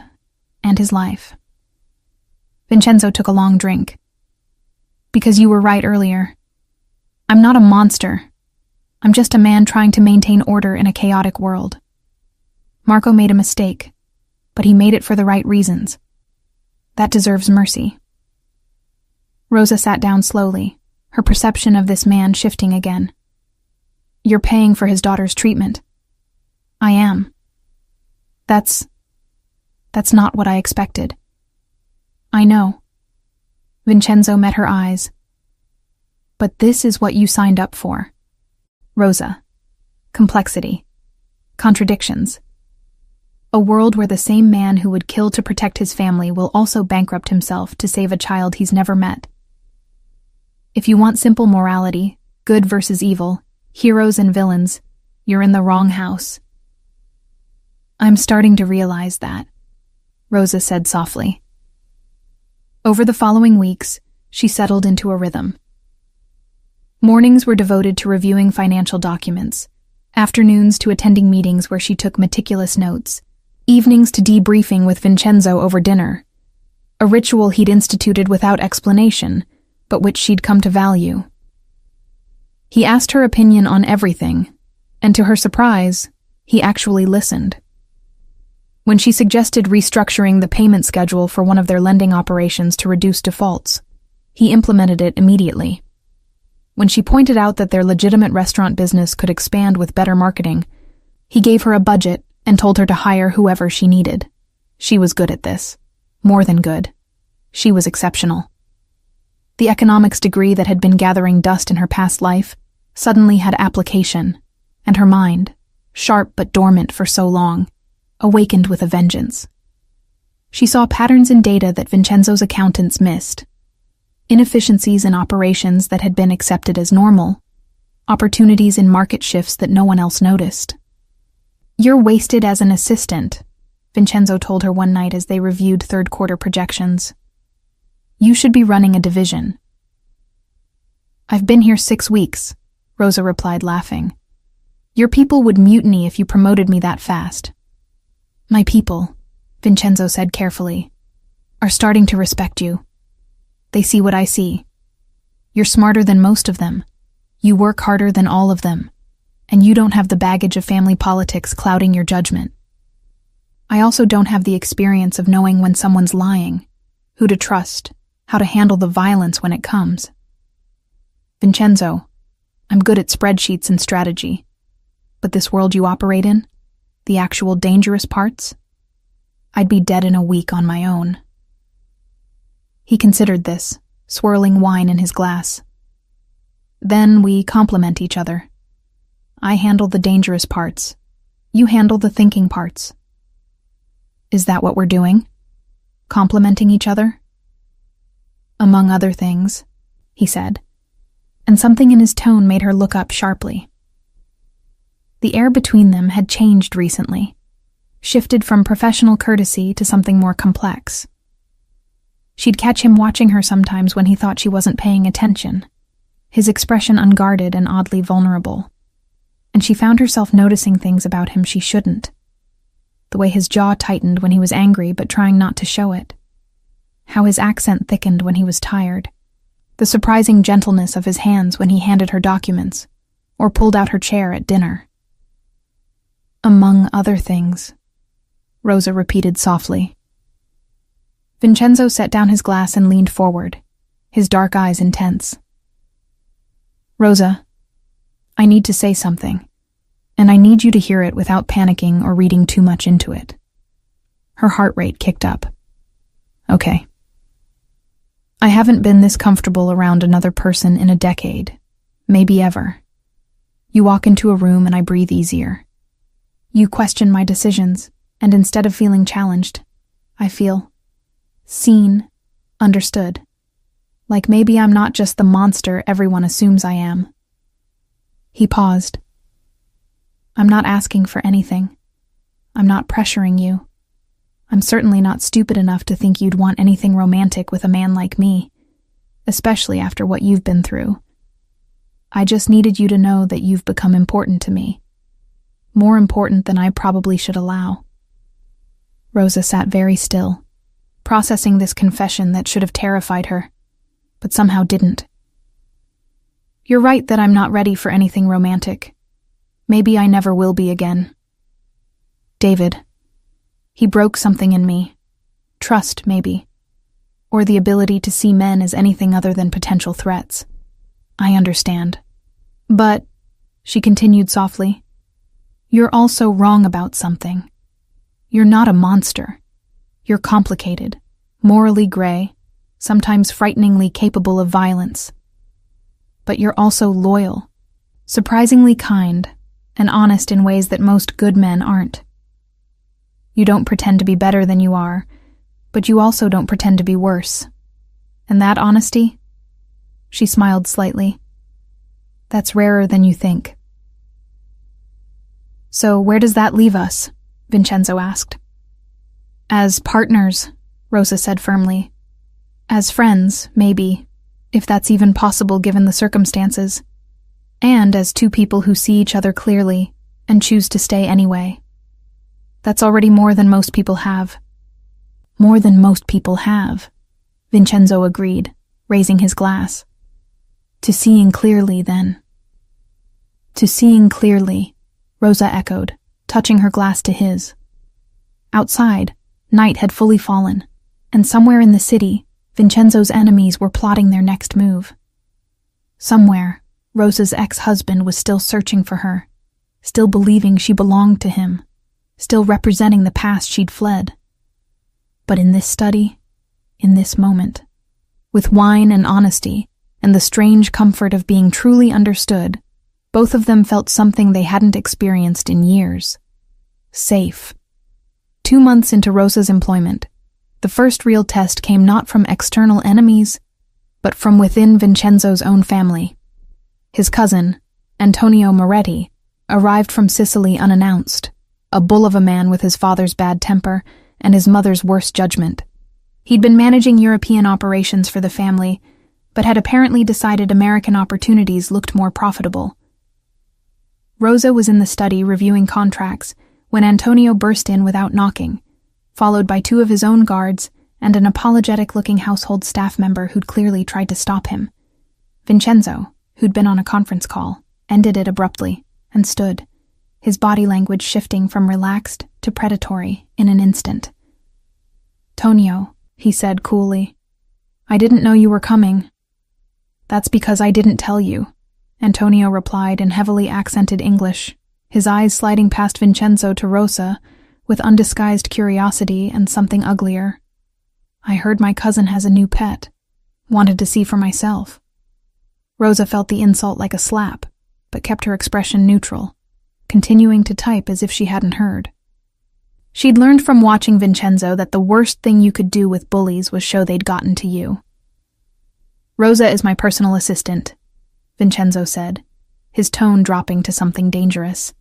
and his life. Vincenzo took a long drink. Because you were right earlier. I'm not a monster. I'm just a man trying to maintain order in a chaotic world. Marco made a mistake, but he made it for the right reasons. That deserves mercy. Rosa sat down slowly, her perception of this man shifting again. You're paying for his daughter's treatment. I am. That's not what I expected. I know. Vincenzo met her eyes. But this is what you signed up for. Rosa. Complexity. Contradictions. A world where the same man who would kill to protect his family will also bankrupt himself to save a child he's never met. If you want simple morality, good versus evil, heroes and villains, you're in the wrong house. I'm starting to realize that, Rosa said softly. Over the following weeks, she settled into a rhythm. Mornings were devoted to reviewing financial documents, afternoons to attending meetings where she took meticulous notes, evenings to debriefing with Vincenzo over dinner, a ritual he'd instituted without explanation, but which she'd come to value. He asked her opinion on everything, and to her surprise, he actually listened. When she suggested restructuring the payment schedule for one of their lending operations to reduce defaults, he implemented it immediately. When she pointed out that their legitimate restaurant business could expand with better marketing, he gave her a budget and told her to hire whoever she needed. She was good at this. More than good. She was exceptional. The economics degree that had been gathering dust in her past life suddenly had application, and her mind, sharp but dormant for so long, awakened with a vengeance. She saw patterns in data that Vincenzo's accountants missed. Inefficiencies in operations that had been accepted as normal, opportunities in market shifts that no one else noticed. You're wasted as an assistant, Vincenzo told her one night as they reviewed third-quarter projections. You should be running a division. I've been here 6 weeks, Rosa replied, laughing. Your people would mutiny if you promoted me that fast. My people, Vincenzo said carefully, are starting to respect you. They see what I see. You're smarter than most of them. You work harder than all of them. And you don't have the baggage of family politics clouding your judgment. I also don't have the experience of knowing when someone's lying, who to trust, how to handle the violence when it comes. Vincenzo, I'm good at spreadsheets and strategy. But this world you operate in, the actual dangerous parts, I'd be dead in a week on my own. He considered this, swirling wine in his glass. Then we complement each other. I handle the dangerous parts. You handle the thinking parts. Is that what we're doing? Complementing each other? Among other things, he said, and something in his tone made her look up sharply. The air between them had changed recently, shifted from professional courtesy to something more complex. She'd catch him watching her sometimes when he thought she wasn't paying attention, his expression unguarded and oddly vulnerable. And she found herself noticing things about him she shouldn't. The way his jaw tightened when he was angry but trying not to show it. How his accent thickened when he was tired. The surprising gentleness of his hands when he handed her documents, or pulled out her chair at dinner. Among other things, Rosa repeated softly. Vincenzo set down his glass and leaned forward, his dark eyes intense. Rosa, I need to say something, and I need you to hear it without panicking or reading too much into it. Her heart rate kicked up. Okay. I haven't been this comfortable around another person in a decade, maybe ever. You walk into a room and I breathe easier. You question my decisions, and instead of feeling challenged, I feel seen, understood. Like maybe I'm not just the monster everyone assumes I am. He paused. I'm not asking for anything. I'm not pressuring you. I'm certainly not stupid enough to think you'd want anything romantic with a man like me, especially after what you've been through. I just needed you to know that you've become important to me. More important than I probably should allow. Rosa sat very still, processing this confession that should have terrified her, but somehow didn't. You're right that I'm not ready for anything romantic. Maybe I never will be again. David, he broke something in me. Trust, maybe. Or the ability to see men as anything other than potential threats. I understand. But, she continued softly, you're also wrong about something. You're not a monster. You're complicated, morally gray, sometimes frighteningly capable of violence. But you're also loyal, surprisingly kind, and honest in ways that most good men aren't. You don't pretend to be better than you are, but you also don't pretend to be worse. And that honesty? She smiled slightly. That's rarer than you think. So where does that leave us? Vincenzo asked. As partners, Rosa said firmly. As friends, maybe, if that's even possible given the circumstances. And as two people who see each other clearly and choose to stay anyway. That's already more than most people have. More than most people have, Vincenzo agreed, raising his glass. To seeing clearly, then. To seeing clearly, Rosa echoed, touching her glass to his. Outside, night had fully fallen, and somewhere in the city, Vincenzo's enemies were plotting their next move. Somewhere, Rosa's ex-husband was still searching for her, still believing she belonged to him, still representing the past she'd fled. But in this study, in this moment, with wine and honesty, and the strange comfort of being truly understood, both of them felt something they hadn't experienced in years. Safe. 2 months into Rosa's employment, the first real test came not from external enemies, but from within Vincenzo's own family. His cousin, Antonio Moretti, arrived from Sicily unannounced, a bull of a man with his father's bad temper and his mother's worse judgment. He'd been managing European operations for the family, but had apparently decided American opportunities looked more profitable. Rosa was in the study reviewing contracts when Antonio burst in without knocking, followed by 2 of his own guards and an apologetic-looking household staff member who'd clearly tried to stop him. Vincenzo, who'd been on a conference call, ended it abruptly and stood, his body language shifting from relaxed to predatory in an instant. "Tonio," he said coolly, "I didn't know you were coming." "That's because I didn't tell you," Antonio replied in heavily accented English, his eyes sliding past Vincenzo to Rosa with undisguised curiosity and something uglier. "I heard my cousin has a new pet. Wanted to see for myself." Rosa felt the insult like a slap, but kept her expression neutral, continuing to type as if she hadn't heard. She'd learned from watching Vincenzo that the worst thing you could do with bullies was show they'd gotten to you. "Rosa is my personal assistant," Vincenzo said, his tone dropping to something dangerous.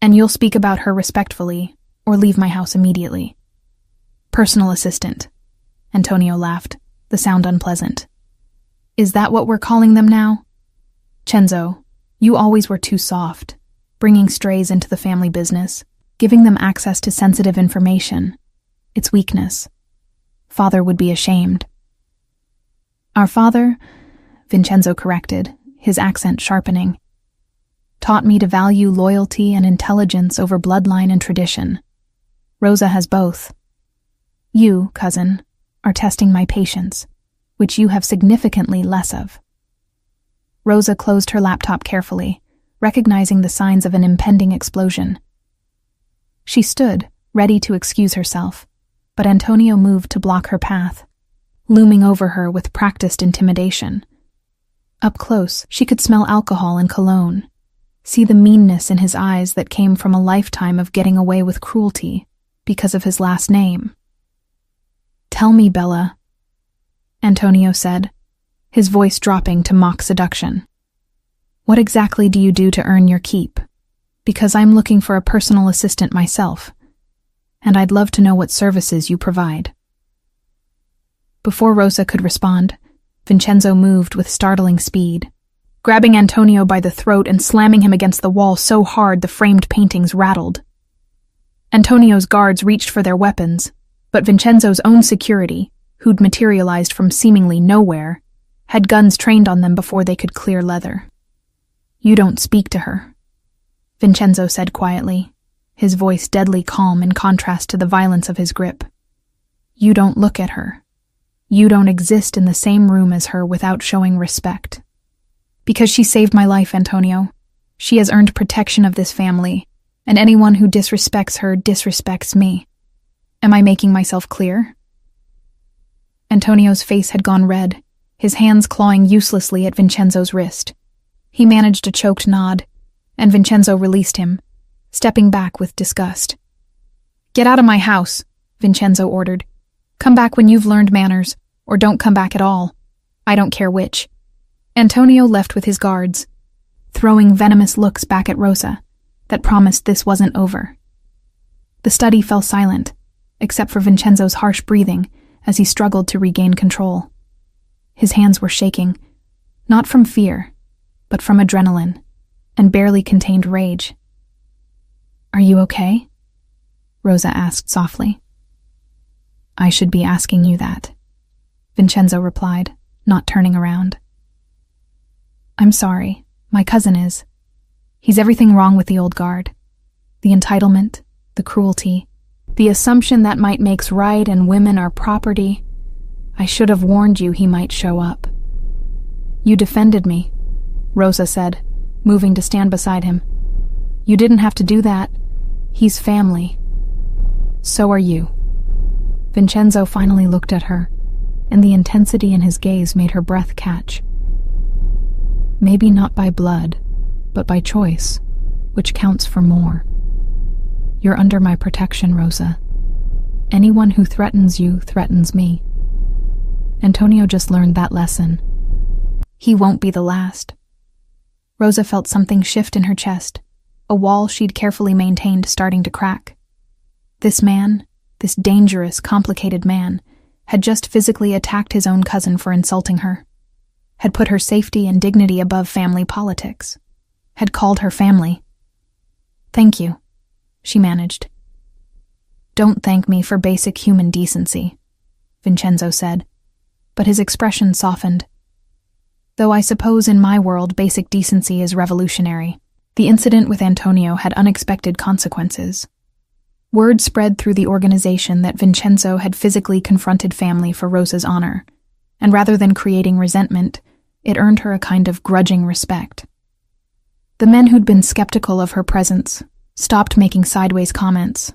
"And you'll speak about her respectfully, or leave my house immediately." "Personal assistant," Antonio laughed, the sound unpleasant. "Is that what we're calling them now? Cenzo, you always were too soft, bringing strays into the family business, giving them access to sensitive information. It's weakness. Father would be ashamed." "Our father," Vincenzo corrected, his accent sharpening, "taught me to value loyalty and intelligence over bloodline and tradition. Rosa has both. You, cousin, are testing my patience, which you have significantly less of." Rosa closed her laptop carefully, recognizing the signs of an impending explosion. She stood, ready to excuse herself, but Antonio moved to block her path, looming over her with practiced intimidation. Up close, she could smell alcohol and cologne, see the meanness in his eyes that came from a lifetime of getting away with cruelty because of his last name. "Tell me, Bella," Antonio said, his voice dropping to mock seduction. "What exactly do you do to earn your keep? Because I'm looking for a personal assistant myself, and I'd love to know what services you provide." Before Rosa could respond, Vincenzo moved with startling speed, grabbing Antonio by the throat and slamming him against the wall so hard the framed paintings rattled. Antonio's guards reached for their weapons, but Vincenzo's own security, who'd materialized from seemingly nowhere, had guns trained on them before they could clear leather. "You don't speak to her," Vincenzo said quietly, his voice deadly calm in contrast to the violence of his grip. "You don't look at her. You don't exist in the same room as her without showing respect. Because she saved my life, Antonio. She has earned protection of this family, and anyone who disrespects her disrespects me. Am I making myself clear?" Antonio's face had gone red, his hands clawing uselessly at Vincenzo's wrist. He managed a choked nod, and Vincenzo released him, stepping back with disgust. "Get out of my house," Vincenzo ordered. "Come back when you've learned manners, or don't come back at all. I don't care which." Antonio left with his guards, throwing venomous looks back at Rosa that promised this wasn't over. The study fell silent, except for Vincenzo's harsh breathing as he struggled to regain control. His hands were shaking, not from fear, but from adrenaline, and barely contained rage. "Are you okay?" Rosa asked softly. "I should be asking you that," Vincenzo replied, not turning around. "I'm sorry, my cousin is. He's everything wrong with the old guard. The entitlement, the cruelty, the assumption that might makes right and women are property. I should have warned you he might show up." "You defended me," Rosa said, moving to stand beside him. "You didn't have to do that. He's family. So are you." Vincenzo finally looked at her, and the intensity in his gaze made her breath catch. "Maybe not by blood, but by choice, which counts for more. You're under my protection, Rosa. Anyone who threatens you threatens me. Antonio just learned that lesson. He won't be the last." Rosa felt something shift in her chest, a wall she'd carefully maintained starting to crack. This man, this dangerous, complicated man, had just physically attacked his own cousin for insulting her, had put her safety and dignity above family politics, had called her family. "Thank you," she managed. "Don't thank me for basic human decency," Vincenzo said, but his expression softened. "Though I suppose in my world basic decency is revolutionary." The incident with Antonio had unexpected consequences. Word spread through the organization that Vincenzo had physically confronted family for Rosa's honor, and rather than creating resentment, it earned her a kind of grudging respect. The men who'd been skeptical of her presence stopped making sideways comments.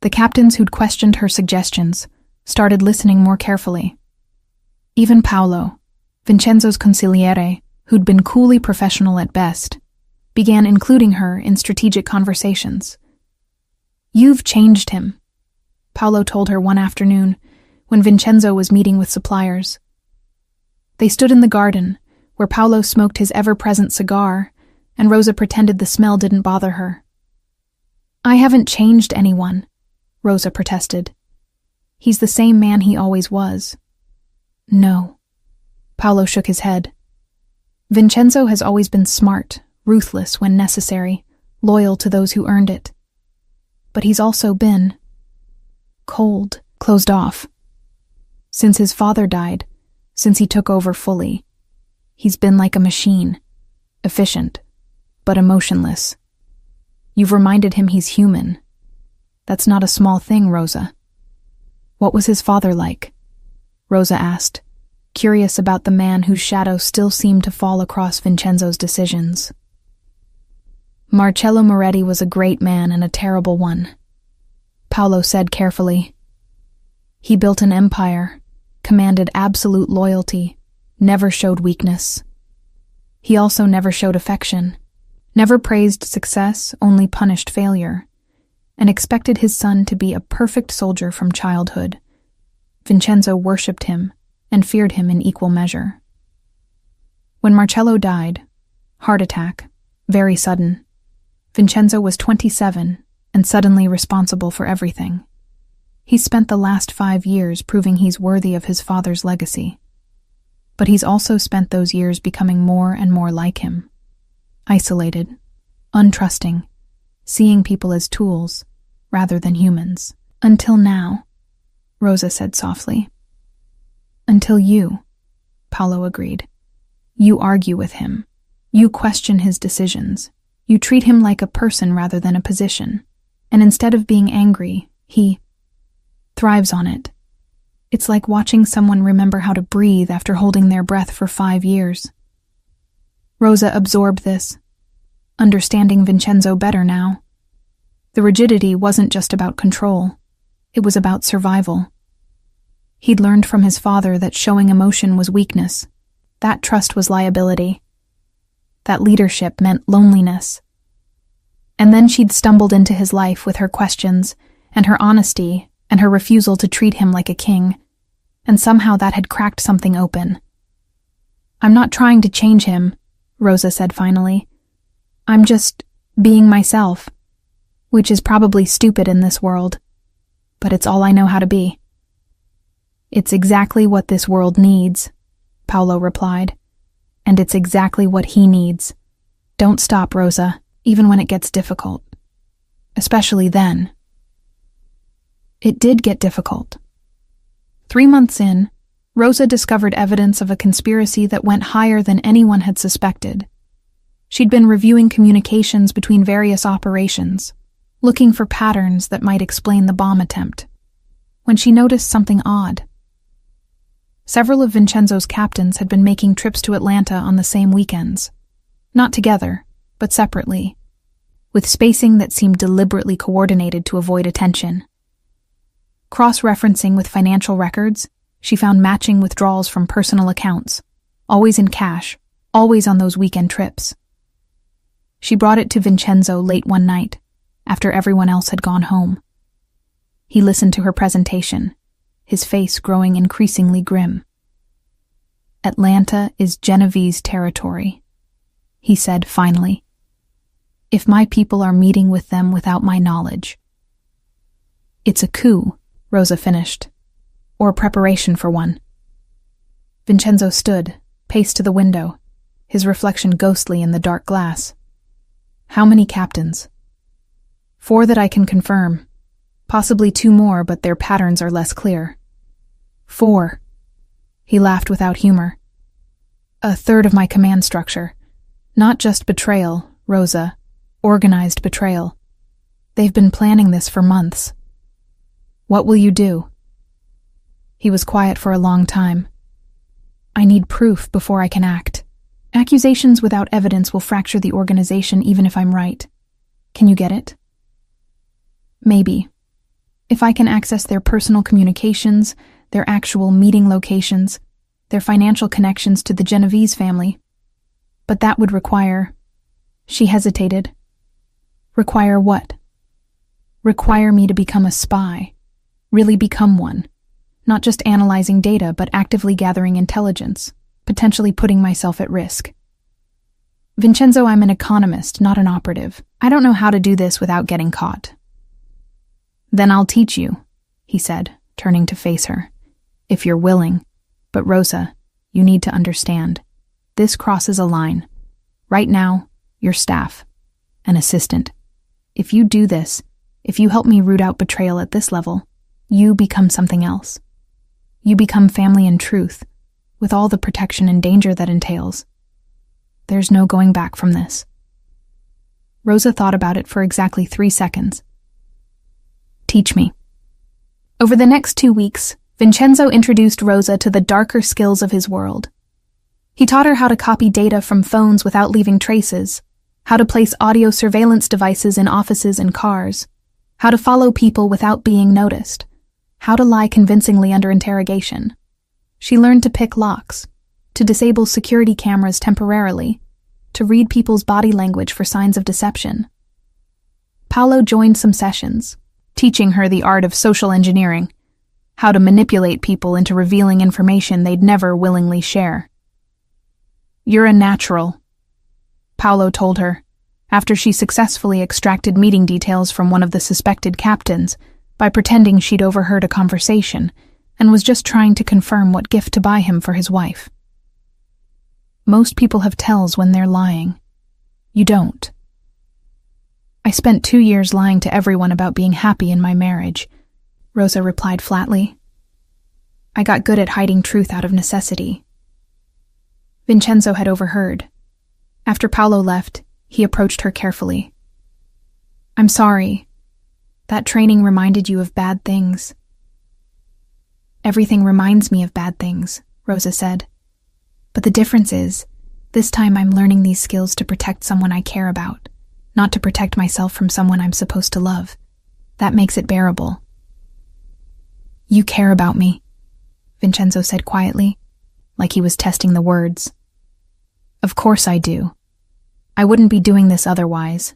The captains who'd questioned her suggestions started listening more carefully. Even Paolo, Vincenzo's consigliere, who'd been coolly professional at best, began including her in strategic conversations. "You've changed him," Paolo told her one afternoon when Vincenzo was meeting with suppliers. They stood in the garden, where Paolo smoked his ever-present cigar, and Rosa pretended the smell didn't bother her. "I haven't changed anyone," Rosa protested. "He's the same man he always was." "No." Paolo shook his head. "Vincenzo has always been smart, ruthless when necessary, loyal to those who earned it. But he's also been cold, closed off. Since his father died, since he took over fully, he's been like a machine, efficient, but emotionless. You've reminded him he's human. That's not a small thing, Rosa." "What was his father like?" Rosa asked, curious about the man whose shadow still seemed to fall across Vincenzo's decisions. "Marcello Moretti was a great man and a terrible one. Paolo said carefully. He built an empire, commanded absolute loyalty, never showed weakness. He also never showed affection, never praised success, only punished failure, and expected his son to be a perfect soldier from childhood. Vincenzo worshipped him and feared him in equal measure. When Marcello died, heart attack, very sudden, Vincenzo was 27 and suddenly responsible for everything. He spent the last 5 years proving he's worthy of his father's legacy. But he's also spent those years becoming more and more like him. Isolated, untrusting, seeing people as tools rather than humans. Until now, Rosa said softly. Until you, Paolo agreed. You argue with him. You question his decisions. You treat him like a person rather than a position. And instead of being angry, he thrives on it. It's like watching someone remember how to breathe after holding their breath for 5 years. Rosa absorbed this, understanding Vincenzo better now. The rigidity wasn't just about control. It was about survival. He'd learned from his father that showing emotion was weakness. That trust was liability. That leadership meant loneliness. And then she'd stumbled into his life with her questions and her honesty and her refusal to treat him like a king, and somehow that had cracked something open. I'm not trying to change him, Rosa said finally. I'm just being myself, which is probably stupid in this world, but it's all I know how to be. It's exactly what this world needs, Paolo replied, and it's exactly what he needs. Don't stop, Rosa, even when it gets difficult. Especially then. It did get difficult. 3 months in, Rosa discovered evidence of a conspiracy that went higher than anyone had suspected. She'd been reviewing communications between various operations, looking for patterns that might explain the bomb attempt, when she noticed something odd. Several of Vincenzo's captains had been making trips to Atlanta on the same weekends. Not together, but separately, with spacing that seemed deliberately coordinated to avoid attention. Cross-referencing with financial records, she found matching withdrawals from personal accounts, always in cash, always on those weekend trips. She brought it to Vincenzo late one night, after everyone else had gone home. He listened to her presentation, his face growing increasingly grim. Atlanta is Genovese territory, he said finally. If my people are meeting with them without my knowledge. It's a coup, Rosa finished, or preparation for one. Vincenzo stood, paced to the window, his reflection ghostly in the dark glass. How many captains? 4 that I can confirm. Possibly 2 more, but their patterns are less clear. 4. He laughed without humor. A third of my command structure. Not just betrayal, Rosa. Organized betrayal. They've been planning this for months. What will you do? He was quiet for a long time. I need proof before I can act. Accusations without evidence will fracture the organization even if I'm right. Can you get it? Maybe. If I can access their personal communications, their actual meeting locations, their financial connections to the Genovese family. But that would require... She hesitated. Require what? Require me to become a spy. Really become one. Not just analyzing data, but actively gathering intelligence, potentially putting myself at risk. Vincenzo, I'm an economist, not an operative. I don't know how to do this without getting caught. Then I'll teach you, he said, turning to face her. If you're willing. But Rosa, you need to understand. This crosses a line. Right now, you're staff, an assistant. If you do this, if you help me root out betrayal at this level, you become something else. You become family and truth, with all the protection and danger that entails. There's no going back from this. Rosa thought about it for exactly 3 seconds. Teach me. Over the next 2 weeks, Vincenzo introduced Rosa to the darker skills of his world. He taught her how to copy data from phones without leaving traces, how to place audio surveillance devices in offices and cars, how to follow people without being noticed, how to lie convincingly under interrogation. She learned to pick locks, to disable security cameras temporarily, to read people's body language for signs of deception. Paolo joined some sessions, teaching her the art of social engineering, how to manipulate people into revealing information they'd never willingly share. "You're a natural," Paolo told her, after she successfully extracted meeting details from one of the suspected captains by pretending she'd overheard a conversation and was just trying to confirm what gift to buy him for his wife. "Most people have tells when they're lying. You don't." "I spent 2 years lying to everyone about being happy in my marriage," Rosa replied flatly. "I got good at hiding truth out of necessity." Vincenzo had overheard. After Paolo left, he approached her carefully. "I'm sorry. That training reminded you of bad things." "Everything reminds me of bad things," Rosa said. "But the difference is, this time I'm learning these skills to protect someone I care about, not to protect myself from someone I'm supposed to love. That makes it bearable." "You care about me," Vincenzo said quietly, like he was testing the words. "Of course I do. I wouldn't be doing this otherwise.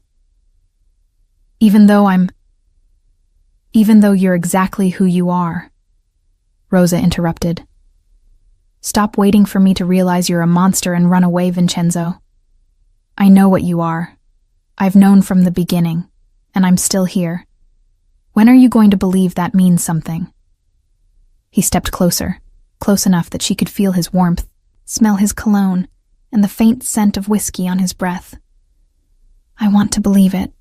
Even though you're exactly who you are," Rosa interrupted. "Stop waiting for me to realize you're a monster and run away, Vincenzo. I know what you are. I've known from the beginning, and I'm still here. When are you going to believe that means something?" He stepped closer, close enough that she could feel his warmth, smell his cologne, and the faint scent of whiskey on his breath. "I want to believe it.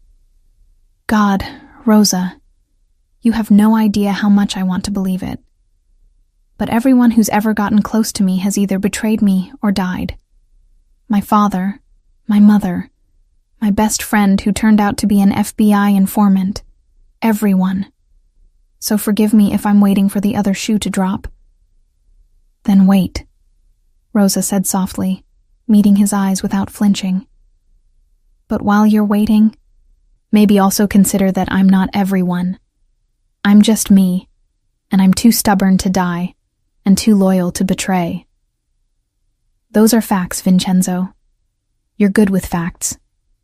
God, Rosa, you have no idea how much I want to believe it. But everyone who's ever gotten close to me has either betrayed me or died. My father, my mother, my best friend who turned out to be an FBI informant. Everyone. So forgive me if I'm waiting for the other shoe to drop." "Then wait," Rosa said softly, meeting his eyes without flinching. "But while you're waiting, maybe also consider that I'm not everyone. I'm just me, and I'm too stubborn to die, and too loyal to betray. Those are facts, Vincenzo. You're good with facts.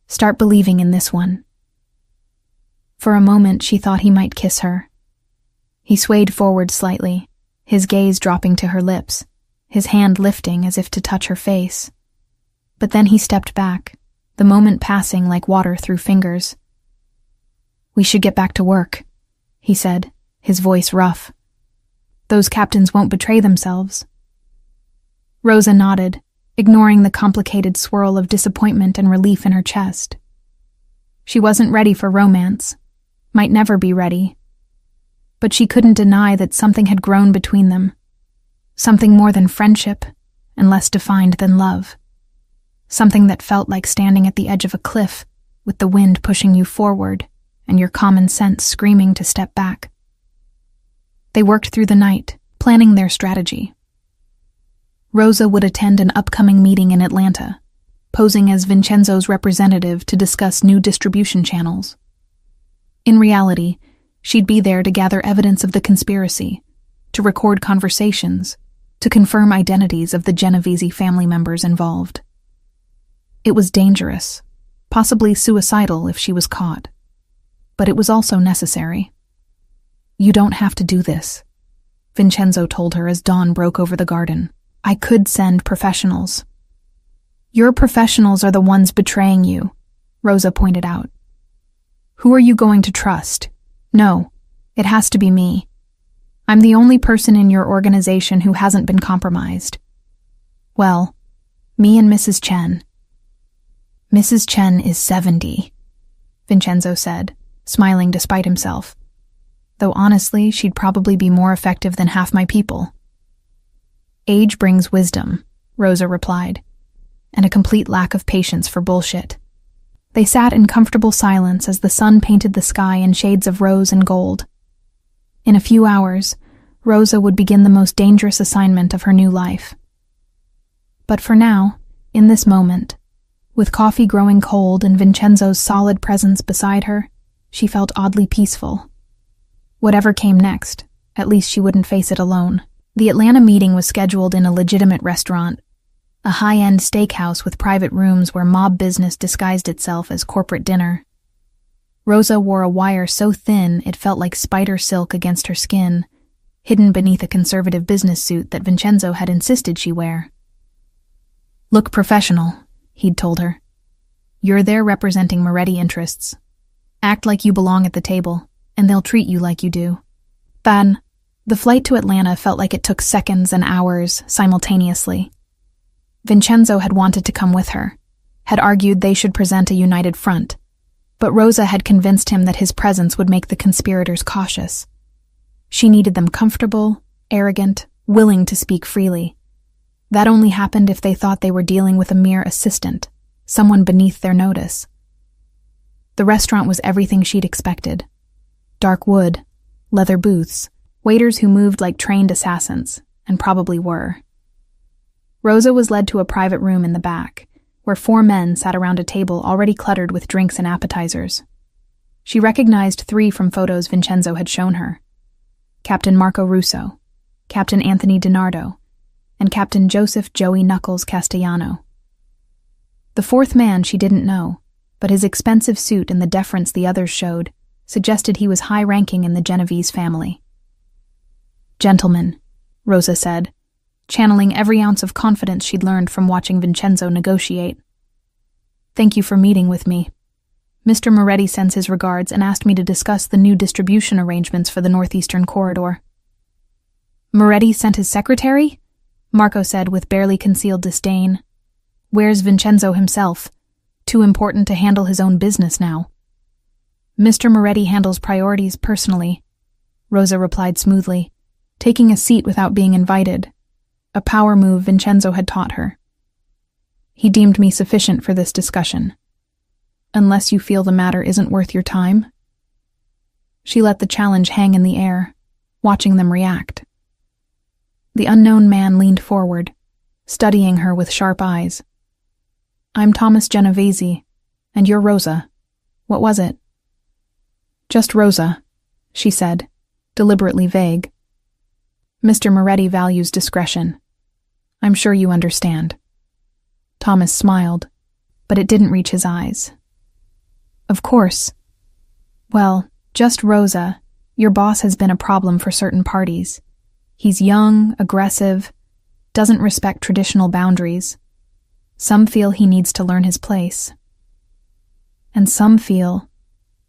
Start believing in this one." For a moment, she thought he might kiss her. He swayed forward slightly, his gaze dropping to her lips, his hand lifting as if to touch her face. But then he stepped back, the moment passing like water through fingers. "We should get back to work," he said, his voice rough. "Those captains won't betray themselves." Rosa nodded, ignoring the complicated swirl of disappointment and relief in her chest. She wasn't ready for romance, might never be ready. But she couldn't deny that something had grown between them, something more than friendship and less defined than love. Something that felt like standing at the edge of a cliff with the wind pushing you forward and your common sense screaming to step back. They worked through the night, planning their strategy. Rosa would attend an upcoming meeting in Atlanta, posing as Vincenzo's representative to discuss new distribution channels. In reality, she'd be there to gather evidence of the conspiracy, to record conversations, to confirm identities of the Genovese family members involved. It was dangerous, possibly suicidal if she was caught. But it was also necessary. "You don't have to do this," Vincenzo told her as dawn broke over the garden. "I could send professionals." "Your professionals are the ones betraying you," Rosa pointed out. "Who are you going to trust? No, it has to be me. I'm the only person in your organization who hasn't been compromised." "Well, me and Mrs. Chen." "Mrs. Chen is 70, Vincenzo said, smiling despite himself. "Though honestly, she'd probably be more effective than half my people." "Age brings wisdom," Rosa replied, "and a complete lack of patience for bullshit." They sat in comfortable silence as the sun painted the sky in shades of rose and gold. In a few hours, Rosa would begin the most dangerous assignment of her new life. But for now, in this moment, with coffee growing cold and Vincenzo's solid presence beside her, She felt oddly peaceful. Whatever came next, at least she wouldn't face it alone. The Atlanta meeting was scheduled in a legitimate restaurant, a high-end steakhouse with private rooms where mob business disguised itself as corporate dinner. Rosa wore a wire so thin it felt like spider silk against her skin, hidden beneath a conservative business suit that Vincenzo had insisted she wear. "Look professional," he'd told her. "You're there representing Moretti interests. Act like you belong at the table, and they'll treat you like you do." Then, the flight to Atlanta felt like it took seconds and hours simultaneously. Vincenzo had wanted to come with her, had argued they should present a united front, but Rosa had convinced him that his presence would make the conspirators cautious. She needed them comfortable, arrogant, willing to speak freely. That only happened if they thought they were dealing with a mere assistant, someone beneath their notice. The restaurant was everything she'd expected. Dark wood, leather booths, waiters who moved like trained assassins, and probably were. Rosa was led to a private room in the back, where 4 men sat around a table already cluttered with drinks and appetizers. She recognized 3 from photos Vincenzo had shown her: Captain Marco Russo, Captain Anthony DiNardo, and Captain Joseph Joey Knuckles Castellano. The 4th man she didn't know, but his expensive suit and the deference the others showed suggested he was high-ranking in the Genovese family. "Gentlemen," Rosa said, channeling every ounce of confidence she'd learned from watching Vincenzo negotiate. "Thank you for meeting with me. Mr. Moretti sends his regards and asked me to discuss the new distribution arrangements for the Northeastern Corridor." "Moretti sent his secretary?" Marco said with barely concealed disdain. "Where's Vincenzo himself? Too important to handle his own business now." "Mr. Moretti handles priorities personally," Rosa replied smoothly, taking a seat without being invited, a power move Vincenzo had taught her. "He deemed me sufficient for this discussion. Unless you feel the matter isn't worth your time?" She let the challenge hang in the air, watching them react. The unknown man leaned forward, studying her with sharp eyes. "I'm Thomas Genovese, and you're Rosa. What was it?" "Just Rosa," she said, deliberately vague. "Mr. Moretti values discretion. I'm sure you understand." Thomas smiled, but it didn't reach his eyes. "Of course. Well, just Rosa. Your boss has been a problem for certain parties. He's young, aggressive, doesn't respect traditional boundaries. Some feel he needs to learn his place. And some feel,"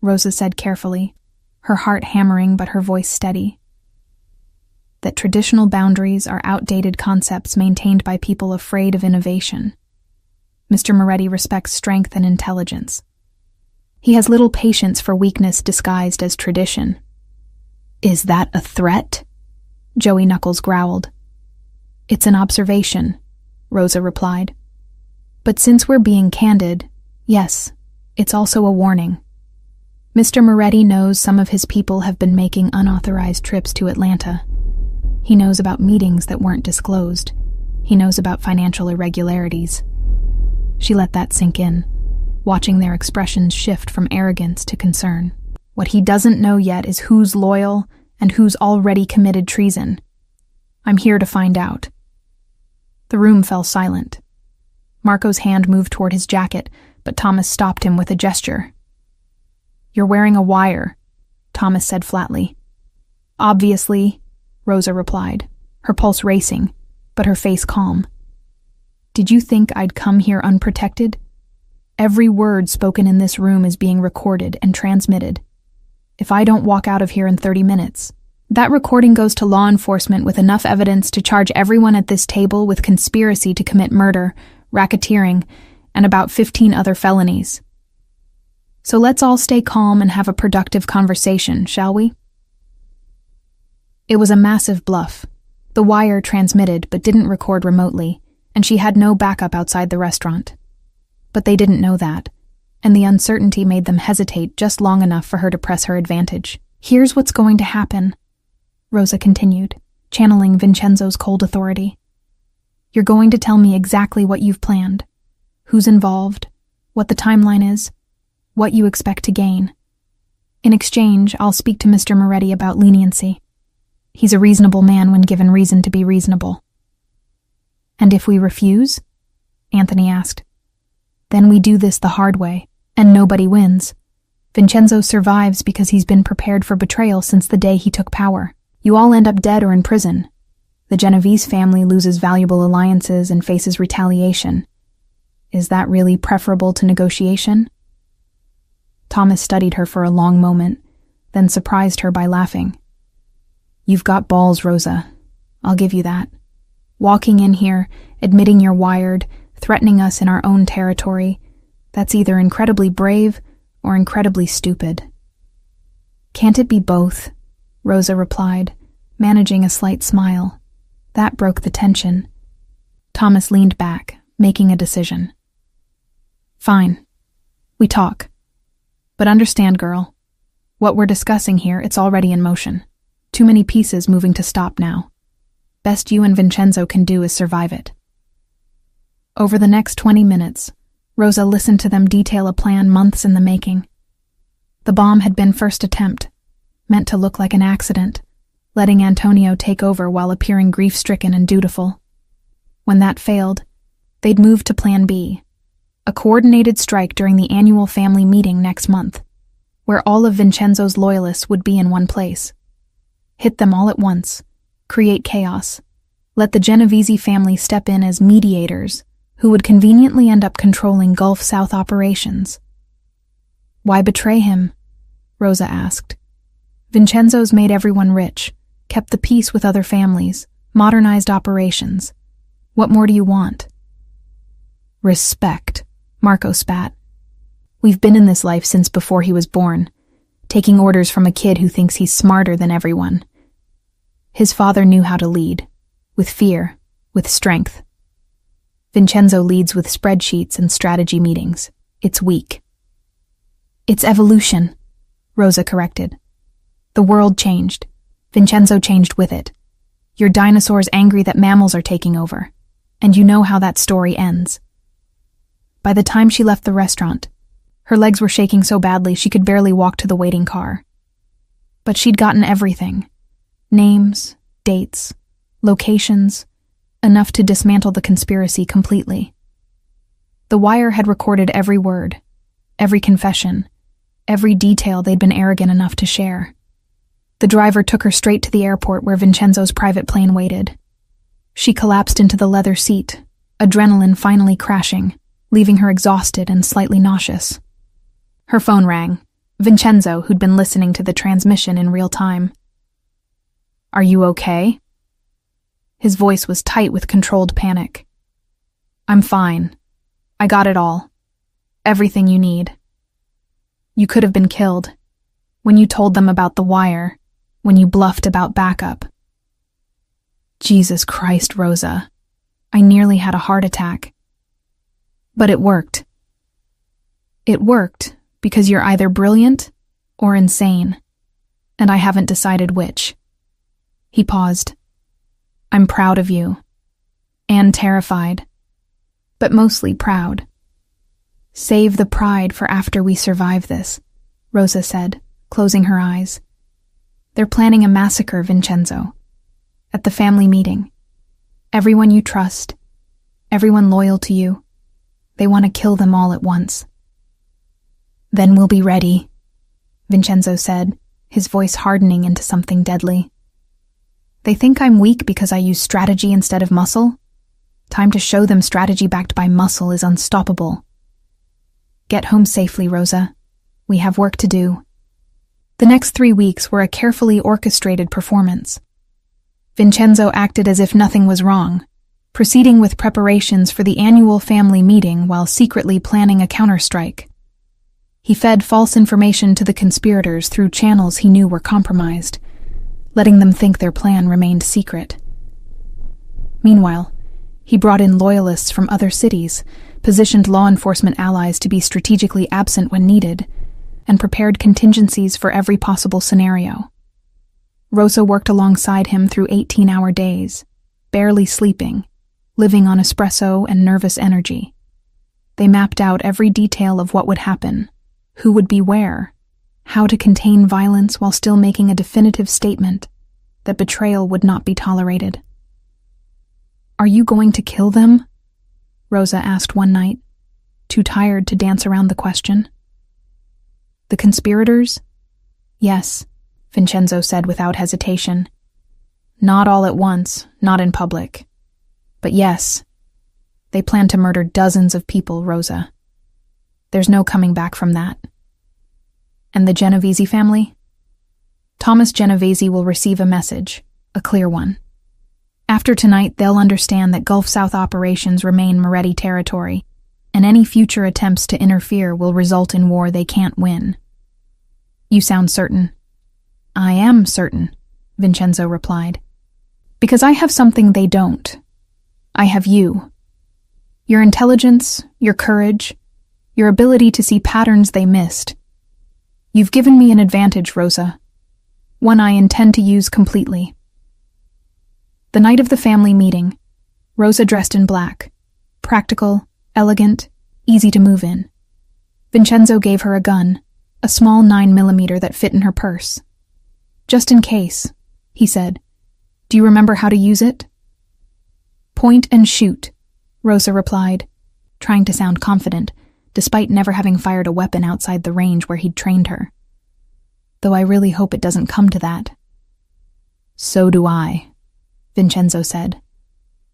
Rosa said carefully, her heart hammering but her voice steady, "that traditional boundaries are outdated concepts maintained by people afraid of innovation. Mr. Moretti respects strength and intelligence. He has little patience for weakness disguised as tradition." "Is that a threat?" Joey Knuckles growled. "It's an observation," Rosa replied. "But since we're being candid, yes, it's also a warning. Mr. Moretti knows some of his people have been making unauthorized trips to Atlanta. He knows about meetings that weren't disclosed. He knows about financial irregularities." She let that sink in, watching their expressions shift from arrogance to concern. "What he doesn't know yet is who's loyal and who's already committed treason. I'm here to find out." The room fell silent. Marco's hand moved toward his jacket, but Thomas stopped him with a gesture. "You're wearing a wire," Thomas said flatly. "Obviously," Rosa replied, her pulse racing, but her face calm. "Did you think I'd come here unprotected? Every word spoken in this room is being recorded and transmitted. If I don't walk out of here in 30 minutes, that recording goes to law enforcement with enough evidence to charge everyone at this table with conspiracy to commit murder, racketeering, and about 15 other felonies. So let's all stay calm and have a productive conversation, shall we?" It was a massive bluff. The wire transmitted but didn't record remotely, and she had no backup outside the restaurant. But they didn't know that, and the uncertainty made them hesitate just long enough for her to press her advantage. "Here's what's going to happen," Rosa continued, channeling Vincenzo's cold authority. "You're going to tell me exactly what you've planned, who's involved, what the timeline is, what you expect to gain. In exchange, I'll speak to Mr. Moretti about leniency. He's a reasonable man when given reason to be reasonable. And if we refuse? Anthony asked. Then we do this the hard way, and nobody wins. Vincenzo survives because he's been prepared for betrayal since the day he took power. You all end up dead or in prison. The Genovese family loses valuable alliances and faces retaliation. Is that really preferable to negotiation? Thomas studied her for a long moment, then surprised her by laughing. You've got balls, Rosa. I'll give you that. Walking in here, admitting you're wired, threatening us in our own territory, that's either incredibly brave or incredibly stupid. Can't it be both? Rosa replied, managing a slight smile. That broke the tension. Thomas leaned back, making a decision. Fine. We talk. But understand, girl, what we're discussing here, it's already in motion. Too many pieces moving to stop now. Best you and Vincenzo can do is survive it. Over the next 20 minutes, Rosa listened to them detail a plan months in the making. The bomb had been first attempt, meant to look like an accident, letting Antonio take over while appearing grief-stricken and dutiful. When that failed, they'd moved to Plan B, a coordinated strike during the annual family meeting next month, where all of Vincenzo's loyalists would be in one place. Hit them all at once, create chaos, let the Genovese family step in as mediators who would conveniently end up controlling Gulf South operations. Why betray him? Rosa asked. Vincenzo's made everyone rich, kept the peace with other families, modernized operations. What more do you want? Respect, Marco spat. We've been in this life since before he was born, taking orders from a kid who thinks he's smarter than everyone. His father knew how to lead, with fear, with strength. Vincenzo leads with spreadsheets and strategy meetings. It's weak. It's evolution, Rosa corrected. The world changed. Vincenzo changed with it. Your dinosaur's angry that mammals are taking over, and you know how that story ends. By the time she left the restaurant, her legs were shaking so badly she could barely walk to the waiting car. But she'd gotten everything. Names, dates, locations, enough to dismantle the conspiracy completely. The Wire had recorded every word, every confession, every detail they'd been arrogant enough to share. The driver took her straight to the airport where Vincenzo's private plane waited. She collapsed into the leather seat, adrenaline finally crashing, leaving her exhausted and slightly nauseous. Her phone rang. Vincenzo, who'd been listening to the transmission in real time. Are you okay? His voice was tight with controlled panic. I'm fine. I got it all. Everything you need. You could have been killed. When you told them about the Wire, when you bluffed about backup. Jesus Christ, Rosa. I nearly had a heart attack. But it worked. It worked because you're either brilliant or insane, and I haven't decided which. He paused. I'm proud of you. And terrified. But mostly proud. Save the pride for after we survive this, Rosa said, closing her eyes. They're planning a massacre, Vincenzo. At the family meeting. Everyone you trust. Everyone loyal to you. They want to kill them all at once. Then we'll be ready, Vincenzo said, his voice hardening into something deadly. They think I'm weak because I use strategy instead of muscle? Time to show them strategy backed by muscle is unstoppable. Get home safely, Rosa. We have work to do. The next 3 weeks were a carefully orchestrated performance. Vincenzo acted as if nothing was wrong, proceeding with preparations for the annual family meeting while secretly planning a counterstrike. He fed false information to the conspirators through channels he knew were compromised, letting them think their plan remained secret. Meanwhile, he brought in loyalists from other cities, positioned law enforcement allies to be strategically absent when needed, and prepared contingencies for every possible scenario. Rosa worked alongside him through 18-hour days, barely sleeping, living on espresso and nervous energy. They mapped out every detail of what would happen, who would be where, how to contain violence while still making a definitive statement that betrayal would not be tolerated. "Are you going to kill them?" Rosa asked one night, too tired to dance around the question. "The conspirators?" "Yes," Vincenzo said without hesitation. "Not all at once, not in public. But yes, they plan to murder dozens of people, Rosa. There's no coming back from that." "And the Genovese family?" "Thomas Genovese will receive a message, a clear one. After tonight, they'll understand that Gulf South operations remain Moretti territory, and any future attempts to interfere will result in war they can't win." "You sound certain." "I am certain," Vincenzo replied. "Because I have something they don't. I have you. Your intelligence, your courage, your ability to see patterns they missed. You've given me an advantage, Rosa, one I intend to use completely." The night of the family meeting, Rosa dressed in black, practical, elegant, easy to move in. Vincenzo gave her a gun, a small 9mm that fit in her purse. "Just in case," he said. "Do you remember how to use it?" "Point and shoot," Rosa replied, trying to sound confident, despite never having fired a weapon outside the range where he'd trained her. "Though I really hope it doesn't come to that." "So do I," Vincenzo said.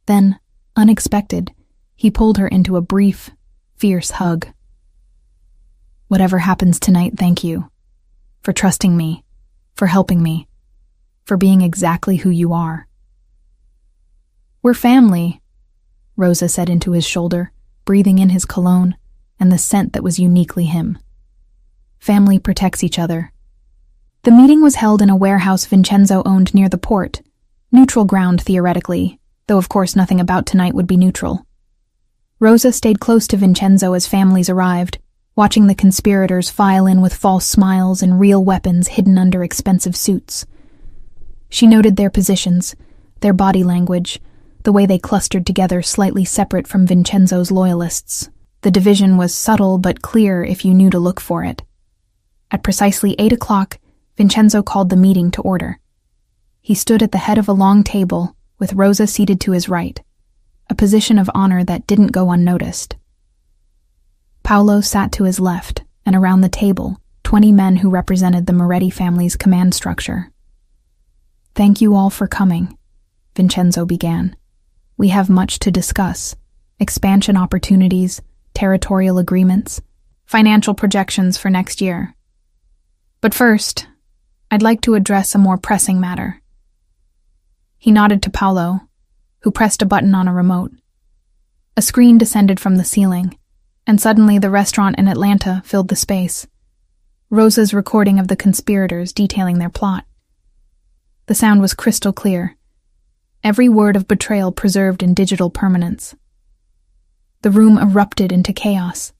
Then, unexpected, he pulled her into a brief, fierce hug. "Whatever happens tonight, thank you. For trusting me, for helping me, for being exactly who you are." "We're family," Rosa said into his shoulder, breathing in his cologne and the scent that was uniquely him. Family protects each other. The meeting was held in a warehouse Vincenzo owned near the port, neutral ground theoretically, though of course nothing about tonight would be neutral. Rosa stayed close to Vincenzo as families arrived, watching the conspirators file in with false smiles and real weapons hidden under expensive suits. She noted their positions, their body language, the way they clustered together slightly separate from Vincenzo's loyalists. The division was subtle but clear if you knew to look for it. At precisely 8 o'clock, Vincenzo called the meeting to order. He stood at the head of a long table, with Rosa seated to his right, a position of honor that didn't go unnoticed. Paolo sat to his left, and around the table, 20 men who represented the Moretti family's command structure. "Thank you all for coming," Vincenzo began. "We have much to discuss: expansion opportunities, territorial agreements, financial projections for next year. But first, I'd like to address a more pressing matter." He nodded to Paolo, who pressed a button on a remote. A screen descended from the ceiling, and suddenly the restaurant in Atlanta filled the space. Rosa's recording of the conspirators detailing their plot. The sound was crystal clear, every word of betrayal preserved in digital permanence. The room erupted into chaos.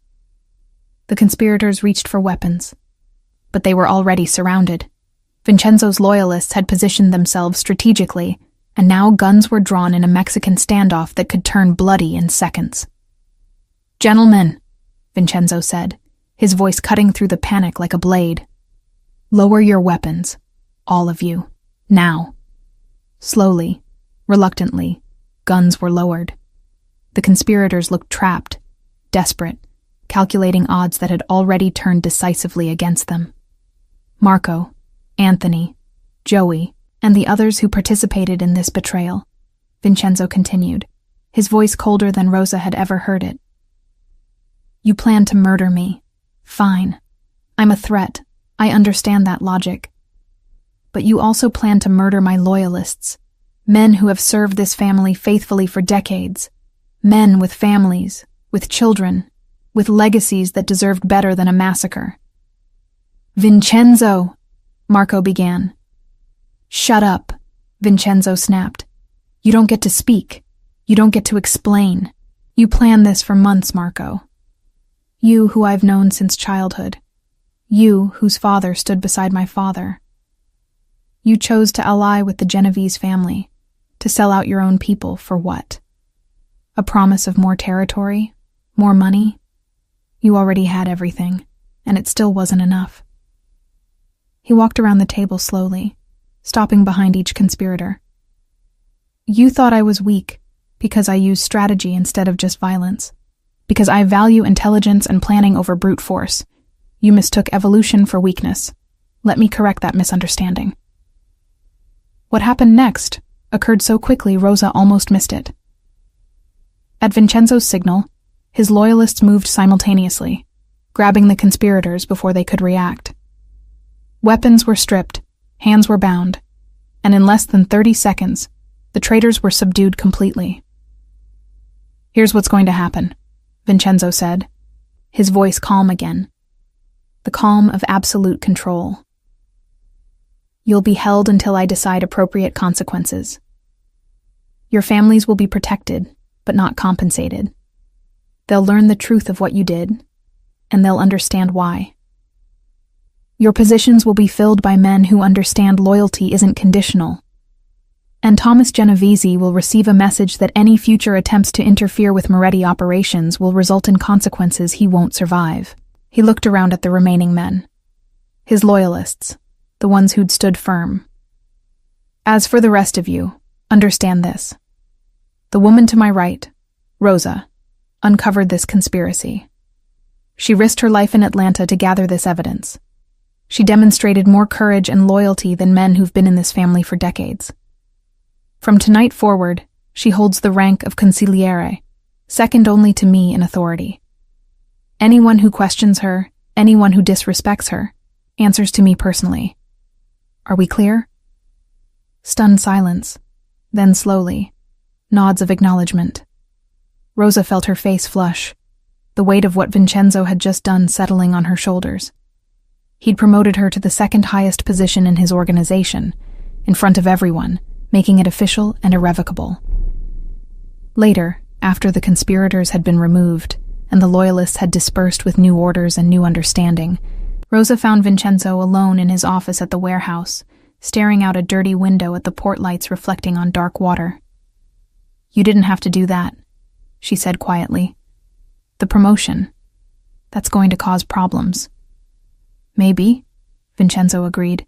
The conspirators reached for weapons, but they were already surrounded. Vincenzo's loyalists had positioned themselves strategically, and now guns were drawn in a Mexican standoff that could turn bloody in seconds. "Gentlemen," Vincenzo said, his voice cutting through the panic like a blade. "Lower your weapons, all of you, now." Slowly, reluctantly, guns were lowered. The conspirators looked trapped, desperate, calculating odds that had already turned decisively against them. Marco, Anthony, Joey, and the others who participated in this betrayal, Vincenzo continued, his voice colder than Rosa had ever heard it. "You plan to murder me. Fine. I'm a threat. I understand that logic. But you also plan to murder my loyalists, men who have served this family faithfully for decades, men with families, with children, with legacies that deserved better than a massacre." "Vincenzo," Marco began. "Shut up," Vincenzo snapped. "You don't get to speak. You don't get to explain. You planned this for months, Marco. You who I've known since childhood. You whose father stood beside my father. You chose to ally with the Genovese family, to sell out your own people for what? A promise of more territory? More money? You already had everything, and it still wasn't enough. He walked around the table slowly, stopping behind each conspirator. You thought I was weak because I used strategy instead of just violence, because I value intelligence and planning over brute force. You mistook evolution for weakness. Let me correct that misunderstanding. What happened next occurred so quickly Rosa almost missed it. At Vincenzo's signal, his loyalists moved simultaneously, grabbing the conspirators before they could react. Weapons were stripped, hands were bound, and in less than 30 seconds, the traitors were subdued completely. Here's what's going to happen, Vincenzo said, his voice calm again. The calm of absolute control. You'll be held until I decide appropriate consequences. Your families will be protected, but not compensated. They'll learn the truth of what you did, and they'll understand why. Your positions will be filled by men who understand loyalty isn't conditional. And Thomas Genovese will receive a message that any future attempts to interfere with Moretti operations will result in consequences he won't survive. He looked around at the remaining men. His loyalists, the ones who'd stood firm. As for the rest of you, understand this. The woman to my right, Rosa, uncovered this conspiracy. She risked her life in Atlanta to gather this evidence. She demonstrated more courage and loyalty than men who've been in this family for decades. From tonight forward, she holds the rank of consigliere, second only to me in authority. Anyone who questions her, anyone who disrespects her, answers to me personally. Are we clear? Stunned silence, then slowly, nods of acknowledgement. Rosa felt her face flush, the weight of what Vincenzo had just done settling on her shoulders. He'd promoted her to the second highest position in his organization, in front of everyone, making it official and irrevocable. Later, after the conspirators had been removed, and the loyalists had dispersed with new orders and new understanding, Rosa found Vincenzo alone in his office at the warehouse, staring out a dirty window at the port lights reflecting on dark water. You didn't have to do that, she said quietly. The promotion, that's going to cause problems. Maybe, Vincenzo agreed,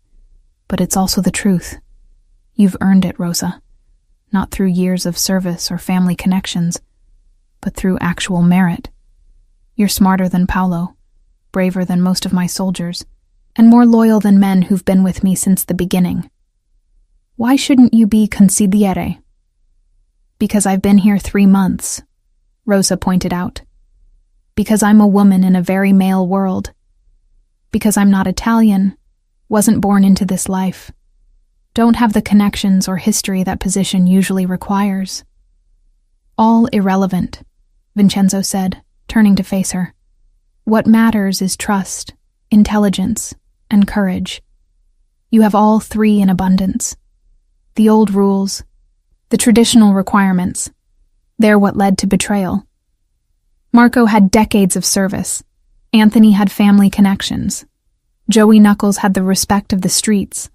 but it's also the truth. You've earned it, Rosa, not through years of service or family connections, but through actual merit. You're smarter than Paolo, braver than most of my soldiers, and more loyal than men who've been with me since the beginning. Why shouldn't you be consigliere? Because I've been here 3 months, Rosa pointed out. Because I'm a woman in a very male world. Because I'm not Italian, wasn't born into this life. Don't have the connections or history that position usually requires. All irrelevant, Vincenzo said, turning to face her. What matters is trust, intelligence, and courage. You have all 3 in abundance. The old rules, the traditional requirements, they're what led to betrayal. Marco had decades of service. Anthony had family connections. Joey Knuckles had the respect of the streets,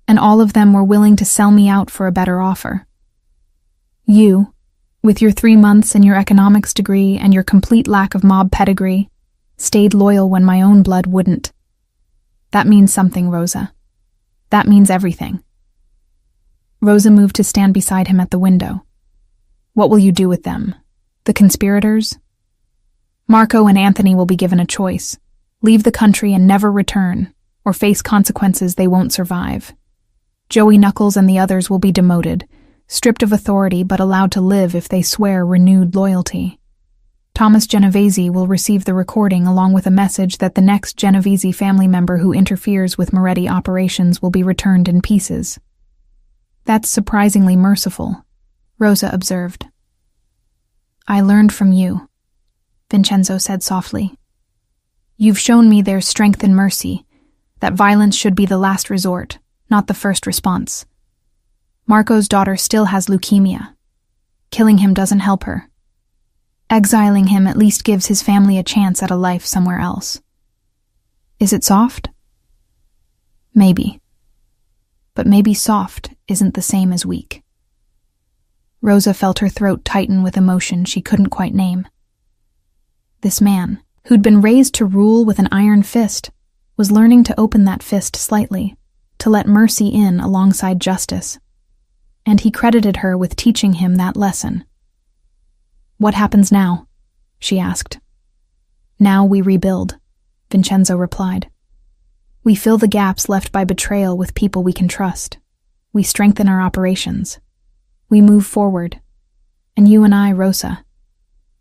and all of them were willing to sell me out for a better offer. You, with your 3 months and your economics degree and your complete lack of mob pedigree, stayed loyal when my own blood wouldn't. That means something, Rosa. That means everything. Rosa moved to stand beside him at the window. What will you do with them? The conspirators? Marco and Anthony will be given a choice. Leave the country and never return, or face consequences they won't survive. Joey Knuckles and the others will be demoted, stripped of authority but allowed to live if they swear renewed loyalty. Thomas Genovese will receive the recording along with a message that the next Genovese family member who interferes with Moretti operations will be returned in pieces. That's surprisingly merciful, Rosa observed. I learned from you, Vincenzo said softly. You've shown me there's strength in mercy, that violence should be the last resort, not the first response. Marco's daughter still has leukemia. Killing him doesn't help her. Exiling him at least gives his family a chance at a life somewhere else. Is it soft? Maybe. But maybe soft isn't the same as weak. Rosa felt her throat tighten with emotion she couldn't quite name. This man, who'd been raised to rule with an iron fist, was learning to open that fist slightly, to let mercy in alongside justice. And he credited her with teaching him that lesson. "What happens now?" she asked. "Now we rebuild," Vincenzo replied. "We fill the gaps left by betrayal with people we can trust. We strengthen our operations. We move forward. And you and I, Rosa,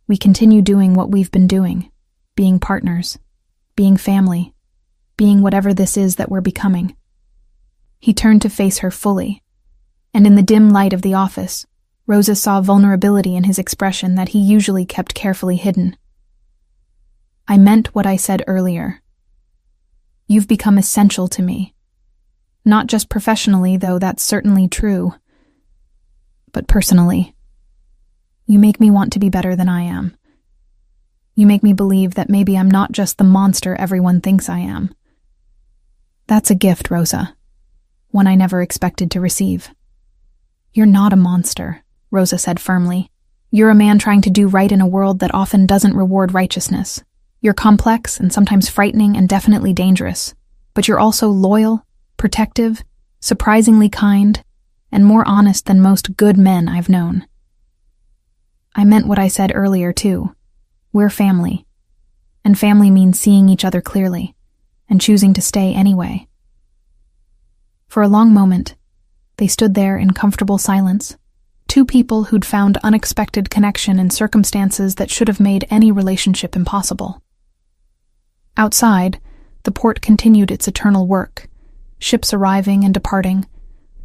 we continue doing what we've been doing, being partners, being family, being whatever this is that we're becoming." He turned to face her fully, and in the dim light of the office, Rosa saw vulnerability in his expression that he usually kept carefully hidden. "I meant what I said earlier. You've become essential to me. Not just professionally, though that's certainly true, but personally. You make me want to be better than I am. You make me believe that maybe I'm not just the monster everyone thinks I am. That's a gift, Rosa, one I never expected to receive." "You're not a monster," Rosa said firmly. "You're a man trying to do right in a world that often doesn't reward righteousness. You're complex and sometimes frightening and definitely dangerous, but you're also loyal, protective, surprisingly kind, and more honest than most good men I've known. I meant what I said earlier, too. We're family. And family means seeing each other clearly, and choosing to stay anyway." For a long moment, they stood there in comfortable silence, two people who'd found unexpected connection in circumstances that should have made any relationship impossible. Outside, the port continued its eternal work, ships arriving and departing,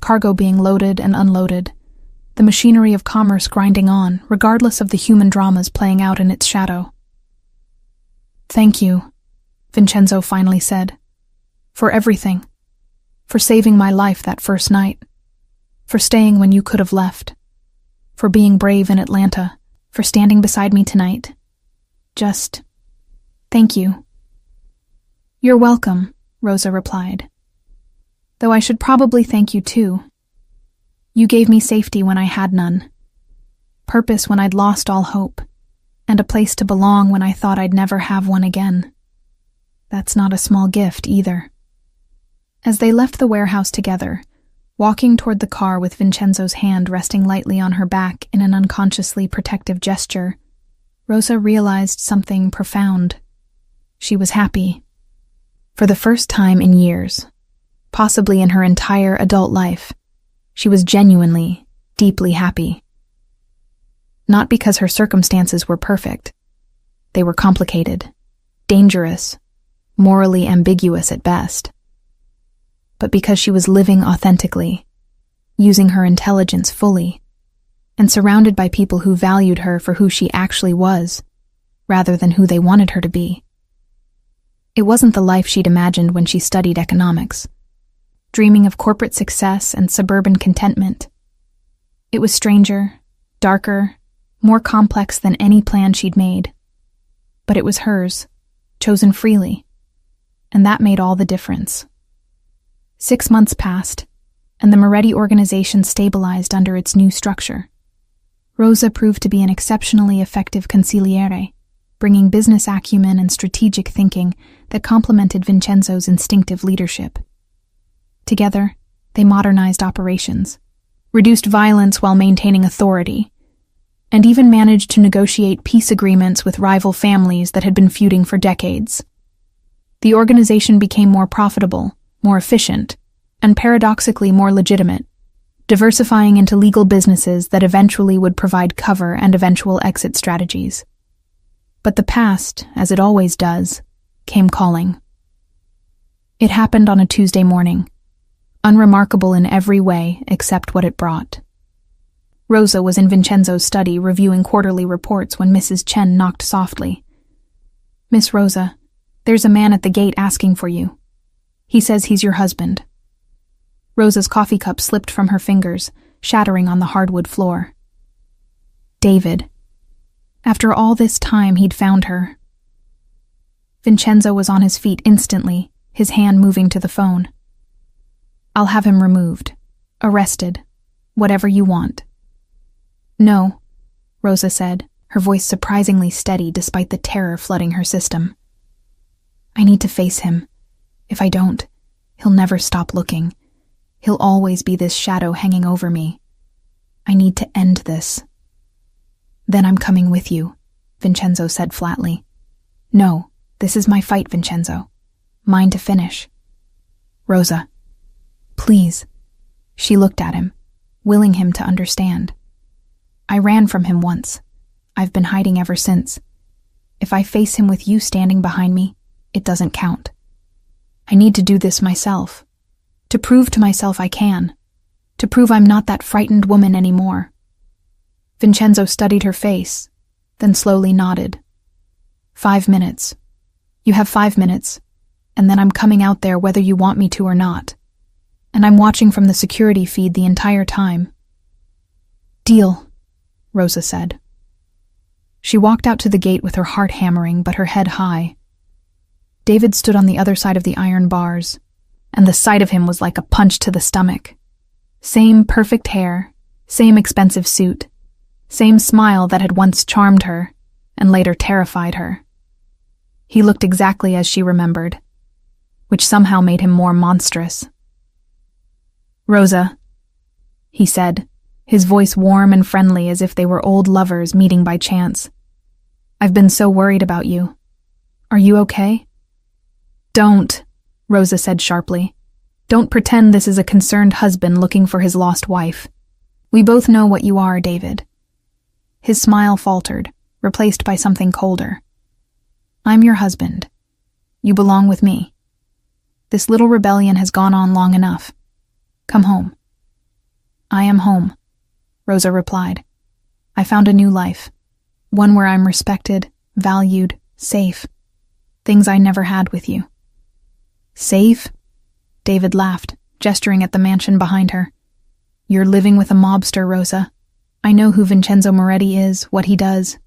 cargo being loaded and unloaded, the machinery of commerce grinding on, regardless of the human dramas playing out in its shadow. "Thank you," Vincenzo finally said, "for everything, for saving my life that first night, for staying when you could have left, for being brave in Atlanta, for standing beside me tonight. Just, thank you." "You're welcome," Rosa replied. "Though I should probably thank you too. You gave me safety when I had none, purpose when I'd lost all hope, and a place to belong when I thought I'd never have one again. That's not a small gift either." As they left the warehouse together, walking toward the car with Vincenzo's hand resting lightly on her back in an unconsciously protective gesture, Rosa realized something profound. She was happy. For the first time in years, possibly in her entire adult life, she was genuinely, deeply happy. Not because her circumstances were perfect. They were complicated, dangerous, morally ambiguous at best. But because she was living authentically, using her intelligence fully, and surrounded by people who valued her for who she actually was, rather than who they wanted her to be. It wasn't the life she'd imagined when she studied economics, dreaming of corporate success and suburban contentment. It was stranger, darker, more complex than any plan she'd made. But it was hers, chosen freely, and that made all the difference. 6 months passed, and the Moretti organization stabilized under its new structure. Rosa proved to be an exceptionally effective consigliere, bringing business acumen and strategic thinking that complemented Vincenzo's instinctive leadership. Together, they modernized operations, reduced violence while maintaining authority, and even managed to negotiate peace agreements with rival families that had been feuding for decades. The organization became more profitable, more efficient, and paradoxically more legitimate, diversifying into legal businesses that eventually would provide cover and eventual exit strategies. But the past, as it always does, came calling. It happened on a Tuesday morning, unremarkable in every way except what it brought. Rosa was in Vincenzo's study reviewing quarterly reports when Mrs. Chen knocked softly. "Miss Rosa, there's a man at the gate asking for you. He says he's your husband." Rosa's coffee cup slipped from her fingers, shattering on the hardwood floor. David. After all this time, he'd found her. Vincenzo was on his feet instantly, his hand moving to the phone. "I'll have him removed. Arrested. Whatever you want." "No," Rosa said, her voice surprisingly steady despite the terror flooding her system. "I need to face him. If I don't, he'll never stop looking. He'll always be this shadow hanging over me. I need to end this. Then I'm coming with you, Vincenzo said flatly. No, this is my fight, Vincenzo. Mine to finish. Rosa, please. She looked at him, willing him to understand. I ran from him once. I've been hiding ever since. If I face him with you standing behind me, it doesn't count. I need to do this myself. To prove to myself I can. To prove I'm not that frightened woman anymore. Vincenzo studied her face, then slowly nodded. 5 minutes. You have 5 minutes, and then I'm coming out there whether you want me to or not. And I'm watching from the security feed the entire time. Deal, Rosa said. She walked out to the gate with her heart hammering but her head high. David stood on the other side of the iron bars, and the sight of him was like a punch to the stomach. Same perfect hair, same expensive suit, same smile that had once charmed her and later terrified her. He looked exactly as she remembered, which somehow made him more monstrous. Rosa, he said, his voice warm and friendly as if they were old lovers meeting by chance. I've been so worried about you. Are you okay? Don't, Rosa said sharply. Don't pretend this is a concerned husband looking for his lost wife. We both know what you are, David. His smile faltered, replaced by something colder. I'm your husband. You belong with me. This little rebellion has gone on long enough. Come home. I am home, Rosa replied. I found a new life, one where I'm respected, valued, safe. Things I never had with you. Safe? David laughed, gesturing at the mansion behind her. You're living with a mobster, Rosa. I know who Vincenzo Moretti is, what he does.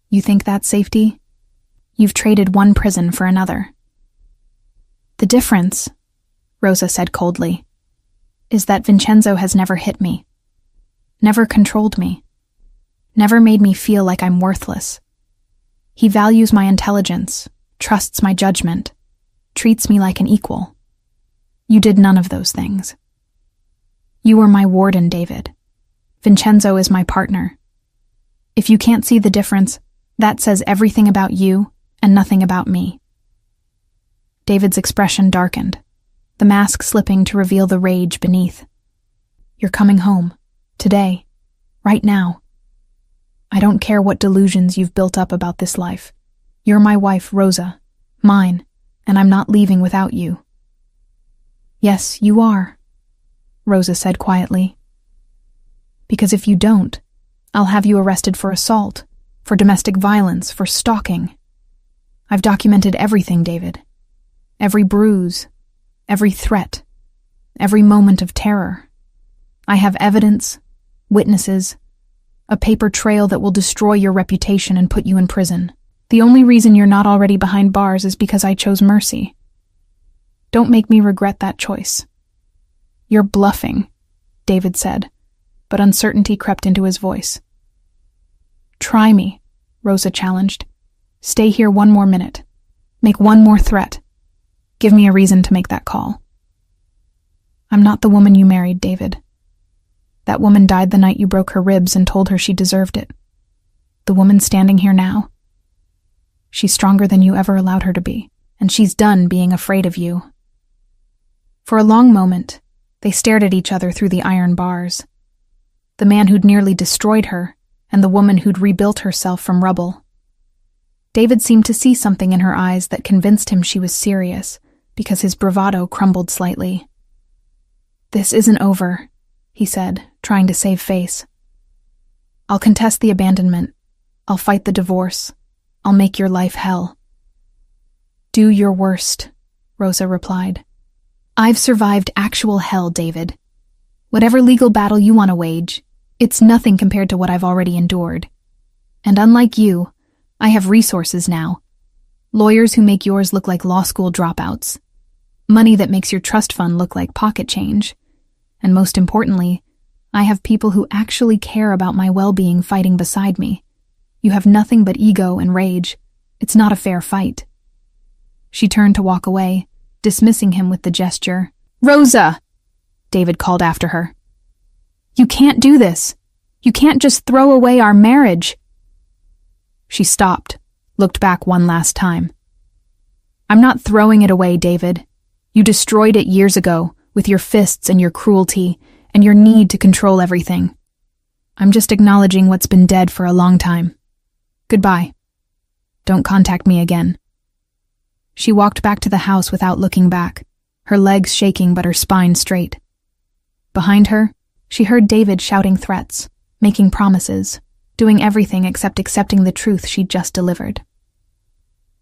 You think that's safety? You've traded one prison for another. The difference, Rosa said coldly, is that Vincenzo has never hit me, never controlled me, never made me feel like I'm worthless. He values my intelligence, trusts my judgment, treats me like an equal. You did none of those things. You were my warden, David. Vincenzo is my partner. If you can't see the difference, that says everything about you and nothing about me. David's expression darkened, the mask slipping to reveal the rage beneath. You're coming home. Today. Right now. I don't care what delusions you've built up about this life. You're my wife, Rosa. Mine. And I'm not leaving without you. Yes, you are, Rosa said quietly. Because if you don't, I'll have you arrested for assault, for domestic violence, for stalking. I've documented everything, David. Every bruise, every threat, every moment of terror. I have evidence, witnesses, a paper trail that will destroy your reputation and put you in prison. The only reason you're not already behind bars is because I chose mercy. Don't make me regret that choice. You're bluffing, David said, but uncertainty crept into his voice. Try me, Rosa challenged. Stay here one more minute. Make one more threat. Give me a reason to make that call. I'm not the woman you married, David. That woman died the night you broke her ribs and told her she deserved it. The woman standing here now, she's stronger than you ever allowed her to be, and she's done being afraid of you. For a long moment, they stared at each other through the iron bars. The man who'd nearly destroyed her, and the woman who'd rebuilt herself from rubble. David seemed to see something in her eyes that convinced him she was serious, because his bravado crumbled slightly. This isn't over, he said, trying to save face. I'll contest the abandonment. I'll fight the divorce. I'll make your life hell. Do your worst, Rosa replied. I've survived actual hell, David. Whatever legal battle you want to wage, it's nothing compared to what I've already endured. And unlike you, I have resources now. Lawyers who make yours look like law school dropouts. Money that makes your trust fund look like pocket change. And most importantly, I have people who actually care about my well-being fighting beside me. You have nothing but ego and rage. It's not a fair fight. She turned to walk away, dismissing him with the gesture. "Rosa!" David called after her. "You can't do this. You can't just throw away our marriage." She stopped, looked back one last time. "I'm not throwing it away, David. You destroyed it years ago, with your fists and your cruelty, and your need to control everything. I'm just acknowledging what's been dead for a long time. Goodbye. Don't contact me again." She walked back to the house without looking back, her legs shaking but her spine straight. Behind her, she heard David shouting threats, making promises, doing everything except accepting the truth she'd just delivered.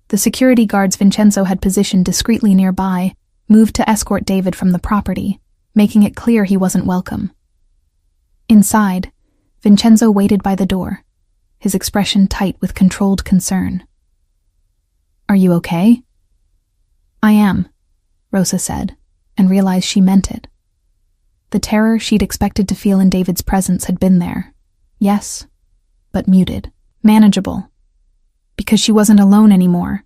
The security guards Vincenzo had positioned discreetly nearby moved to escort David from the property, making it clear he wasn't welcome. Inside, Vincenzo waited by the door, his expression tight with controlled concern. "Are you okay?" "I am," Rosa said, and realized she meant it. The terror she'd expected to feel in David's presence had been there. Yes, but muted, manageable. Because she wasn't alone anymore.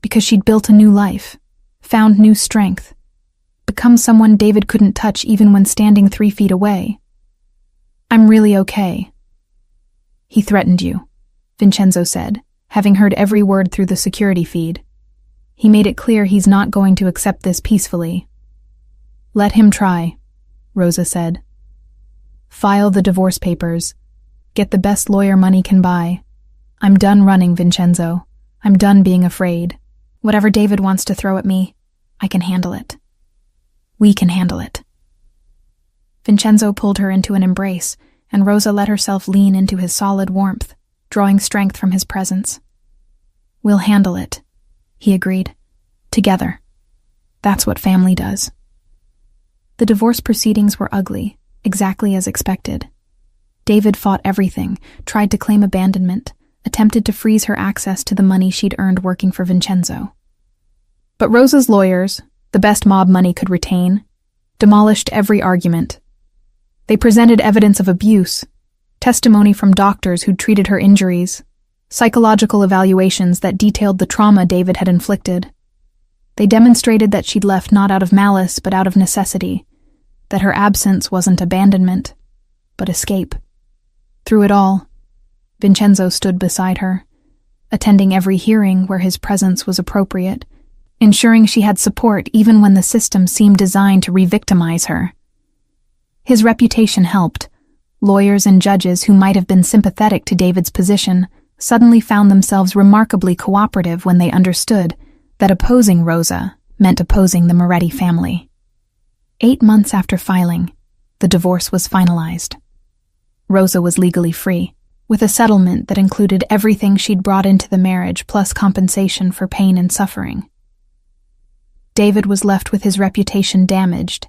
Because she'd built a new life, found new strength, become someone David couldn't touch even when standing 3 feet away. "I'm really okay." "He threatened you," Vincenzo said, having heard every word through the security feed. "He made it clear he's not going to accept this peacefully." "Let him try," Rosa said. "File the divorce papers. Get the best lawyer money can buy. I'm done running, Vincenzo. I'm done being afraid. Whatever David wants to throw at me, I can handle it. We can handle it." Vincenzo pulled her into an embrace, and Rosa let herself lean into his solid warmth, drawing strength from his presence. "We'll handle it," he agreed. "Together. That's what family does." The divorce proceedings were ugly, exactly as expected. David fought everything, tried to claim abandonment, attempted to freeze her access to the money she'd earned working for Vincenzo. But Rosa's lawyers, the best mob money could retain, demolished every argument. They presented evidence of abuse, testimony from doctors who'd treated her injuries, psychological evaluations that detailed the trauma David had inflicted. They demonstrated that she'd left not out of malice but out of necessity, that her absence wasn't abandonment, but escape. Through it all, Vincenzo stood beside her, attending every hearing where his presence was appropriate, ensuring she had support even when the system seemed designed to re-victimize her. His reputation helped. Lawyers and judges who might have been sympathetic to David's position suddenly found themselves remarkably cooperative when they understood that opposing Rosa meant opposing the Moretti family. 8 months after filing, the divorce was finalized. Rosa was legally free, with a settlement that included everything she'd brought into the marriage plus compensation for pain and suffering. David was left with his reputation damaged,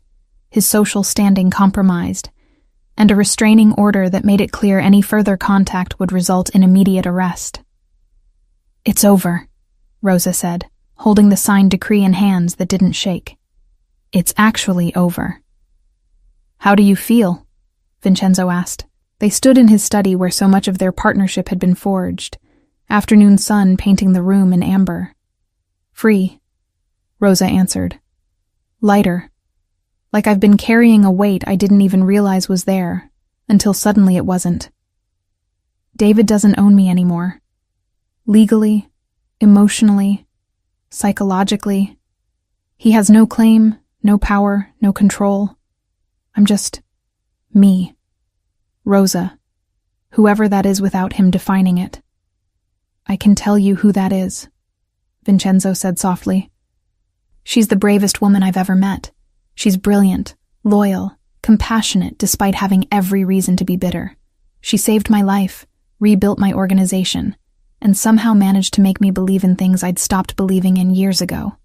his social standing compromised, and a restraining order that made it clear any further contact would result in immediate arrest. "It's over," Rosa said, holding the signed decree in hands that didn't shake. "It's actually over." "How do you feel?" Vincenzo asked. They stood in his study where so much of their partnership had been forged, afternoon sun painting the room in amber. "Free," Rosa answered. "Lighter. Like I've been carrying a weight I didn't even realize was there, until suddenly it wasn't. David doesn't own me anymore. Legally, emotionally, psychologically. He has no claim, no power, no control. I'm just me. Rosa, whoever that is without him defining it. I can tell you who that is," Vincenzo said softly. "She's the bravest woman I've ever met. She's brilliant, loyal, compassionate despite having every reason to be bitter. She saved my life, rebuilt my organization, and somehow managed to make me believe in things I'd stopped believing in years ago."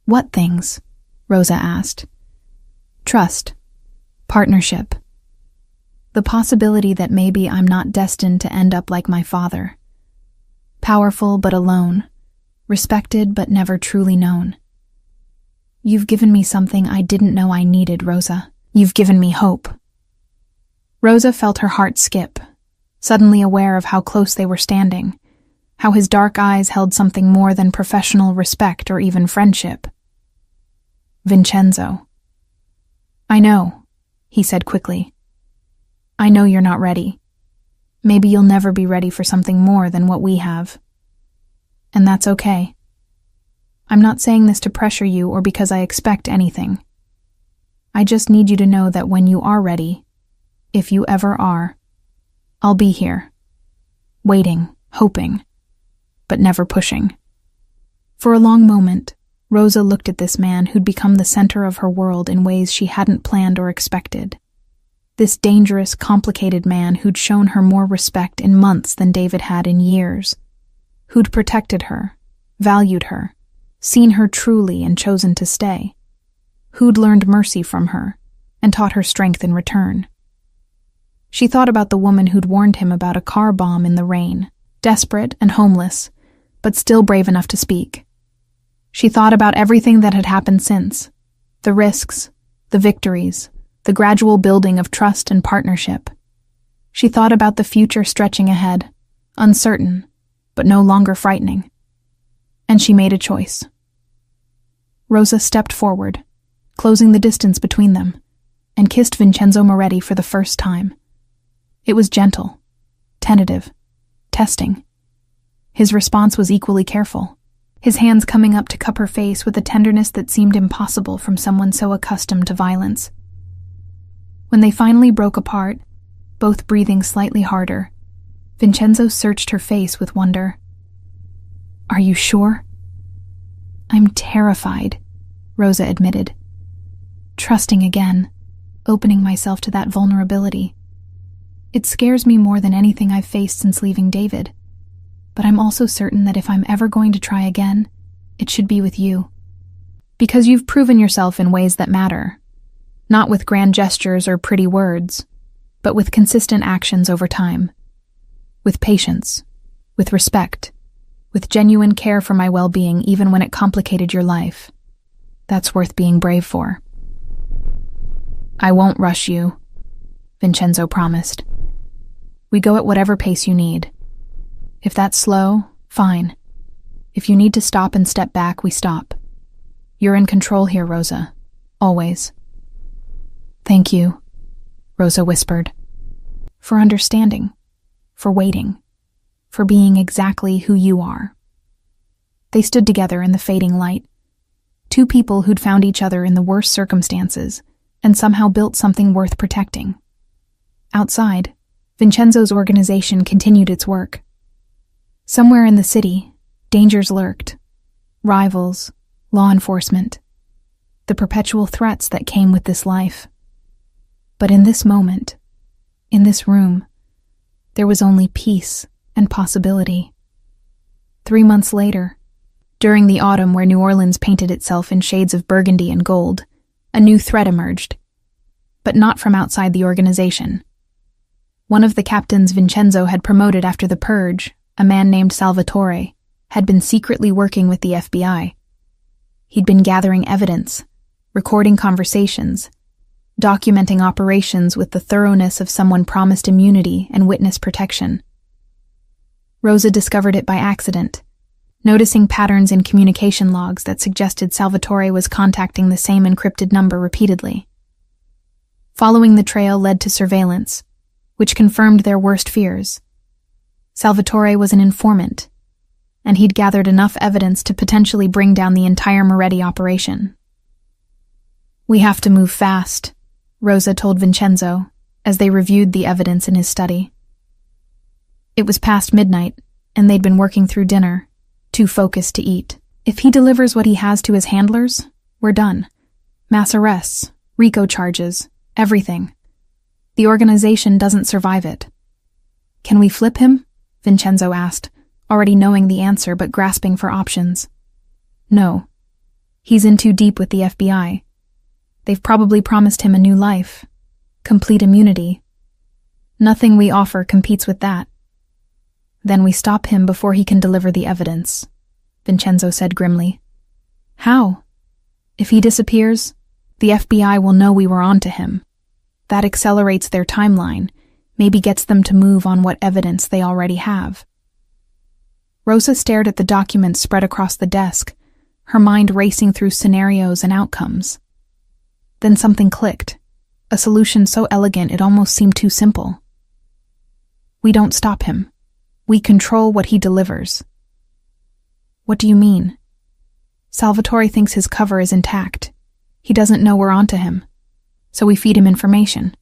"What things?" Rosa asked. "Trust. Partnership. The possibility that maybe I'm not destined to end up like my father. Powerful but alone. Respected but never truly known. You've given me something I didn't know I needed, Rosa. You've given me hope." Rosa felt her heart skip, suddenly aware of how close they were standing, how his dark eyes held something more than professional respect or even friendship. Vincenzo. I know, he said quickly. I know you're not ready. Maybe you'll never be ready for something more than what we have. And that's okay. I'm not saying this to pressure you or because I expect anything. I just need you to know that when you are ready, if you ever are, I'll be here. Waiting, hoping, but never pushing. For a long moment, Rosa looked at this man who'd become the center of her world in ways she hadn't planned or expected. This dangerous, complicated man who'd shown her more respect in months than David had in years. Who'd protected her, valued her, seen her truly and chosen to stay. Who'd learned mercy from her and taught her strength in return. She thought about the woman who'd warned him about a car bomb in the rain, desperate and homeless, but still brave enough to speak. She thought about everything that had happened since, the risks, the victories, the gradual building of trust and partnership. She thought about the future stretching ahead, uncertain, but no longer frightening. And she made a choice. Rosa stepped forward, closing the distance between them, and kissed Vincenzo Moretti for the first time. It was gentle, tentative, testing. His response was equally careful, his hands coming up to cup her face with a tenderness that seemed impossible from someone so accustomed to violence. When they finally broke apart, both breathing slightly harder, Vincenzo searched her face with wonder. Are you sure? I'm terrified, Rosa admitted. Trusting again, opening myself to that vulnerability. It scares me more than anything I've faced since leaving David. But I'm also certain that if I'm ever going to try again, it should be with you. Because you've proven yourself in ways that matter. Not with grand gestures or pretty words, but with consistent actions over time. With patience, with respect, with genuine care for my well-being even when it complicated your life. That's worth being brave for. I won't rush you, Vincenzo promised. We go at whatever pace you need. If that's slow, fine. If you need to stop and step back, we stop. You're in control here, Rosa. Always. Thank you, Rosa whispered. For understanding, for waiting, for being exactly who you are. They stood together in the fading light. Two people who'd found each other in the worst circumstances and somehow built something worth protecting. Outside, Vincenzo's organization continued its work. Somewhere in the city, dangers lurked. Rivals, law enforcement, the perpetual threats that came with this life. But in this moment, in this room, there was only peace and possibility. 3 months later, during the autumn where New Orleans painted itself in shades of burgundy and gold, a new threat emerged, but not from outside the organization. One of the captains Vincenzo had promoted after the purge, a man named Salvatore, had been secretly working with the FBI. He'd been gathering evidence, recording conversations, documenting operations with the thoroughness of someone promised immunity and witness protection. Rosa discovered it by accident, noticing patterns in communication logs that suggested Salvatore was contacting the same encrypted number repeatedly. Following the trail led to surveillance, which confirmed their worst fears. Salvatore was an informant, and he'd gathered enough evidence to potentially bring down the entire Moretti operation. We have to move fast, Rosa told Vincenzo, as they reviewed the evidence in his study. It was past midnight, and they'd been working through dinner, too focused to eat. If he delivers what he has to his handlers, we're done. Mass arrests, RICO charges, everything. The organization doesn't survive it. Can we flip him? Vincenzo asked, already knowing the answer but grasping for options. No. He's in too deep with the FBI. They've probably promised him a new life, complete immunity. Nothing we offer competes with that. Then we stop him before he can deliver the evidence, Vincenzo said grimly. How? If he disappears, the FBI will know we were onto him. That accelerates their timeline, maybe gets them to move on what evidence they already have. Rosa stared at the documents spread across the desk, her mind racing through scenarios and outcomes. Then something clicked, a solution so elegant it almost seemed too simple. We don't stop him. We control what he delivers. What do you mean? Salvatore thinks his cover is intact. He doesn't know we're onto him. So we feed him information.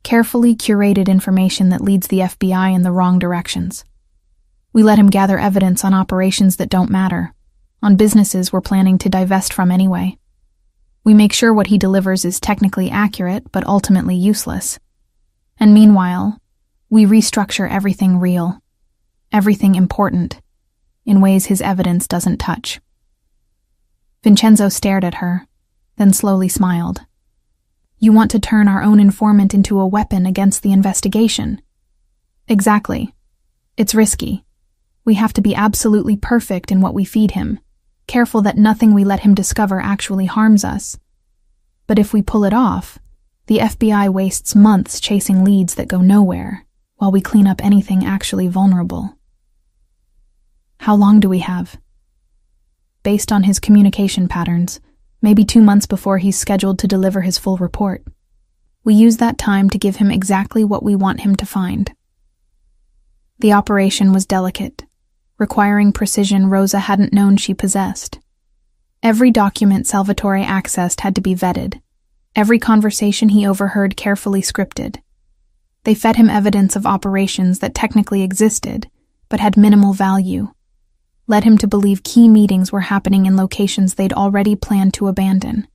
Carefully curated information that leads the FBI in the wrong directions. We let him gather evidence on operations that don't matter, on businesses we're planning to divest from anyway. We make sure what he delivers is technically accurate but ultimately useless. And meanwhile, we restructure everything real, everything important, in ways his evidence doesn't touch. Vincenzo stared at her, then slowly smiled. You want to turn our own informant into a weapon against the investigation? Exactly. It's risky. We have to be absolutely perfect in what we feed him, careful that nothing we let him discover actually harms us. But if we pull it off, the FBI wastes months chasing leads that go nowhere, while we clean up anything actually vulnerable. How long do we have? Based on his communication patterns, maybe 2 months before he's scheduled to deliver his full report. We use that time to give him exactly what we want him to find. The operation was delicate, requiring precision Rosa hadn't known she possessed. Every document Salvatore accessed had to be vetted, every conversation he overheard carefully scripted. They fed him evidence of operations that technically existed, but had minimal value, led him to believe key meetings were happening in locations they'd already planned to abandon,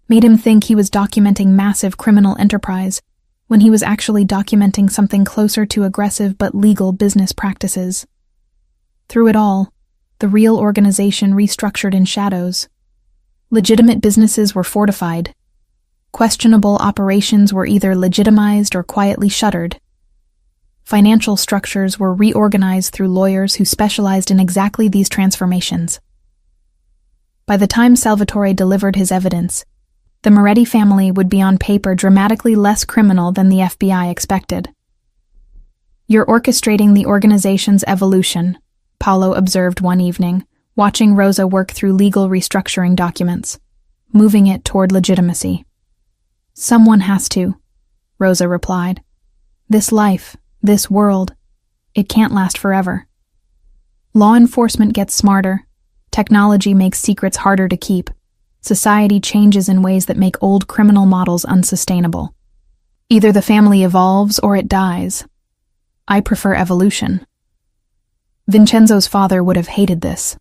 made him think he was documenting massive criminal enterprise when he was actually documenting something closer to aggressive but legal business practices. Through it all, the real organization restructured in shadows. Legitimate businesses were fortified. Questionable operations were either legitimized or quietly shuttered. Financial structures were reorganized through lawyers who specialized in exactly these transformations. By the time Salvatore delivered his evidence, the Moretti family would be on paper dramatically less criminal than the FBI expected. You're orchestrating the organization's evolution, Paolo observed one evening, watching Rosa work through legal restructuring documents, moving it toward legitimacy. Someone has to, Rosa replied. This life, this world, it can't last forever. Law enforcement gets smarter. Technology makes secrets harder to keep. Society changes in ways that make old criminal models unsustainable. Either the family evolves or it dies. I prefer evolution. Vincenzo's father would have hated this,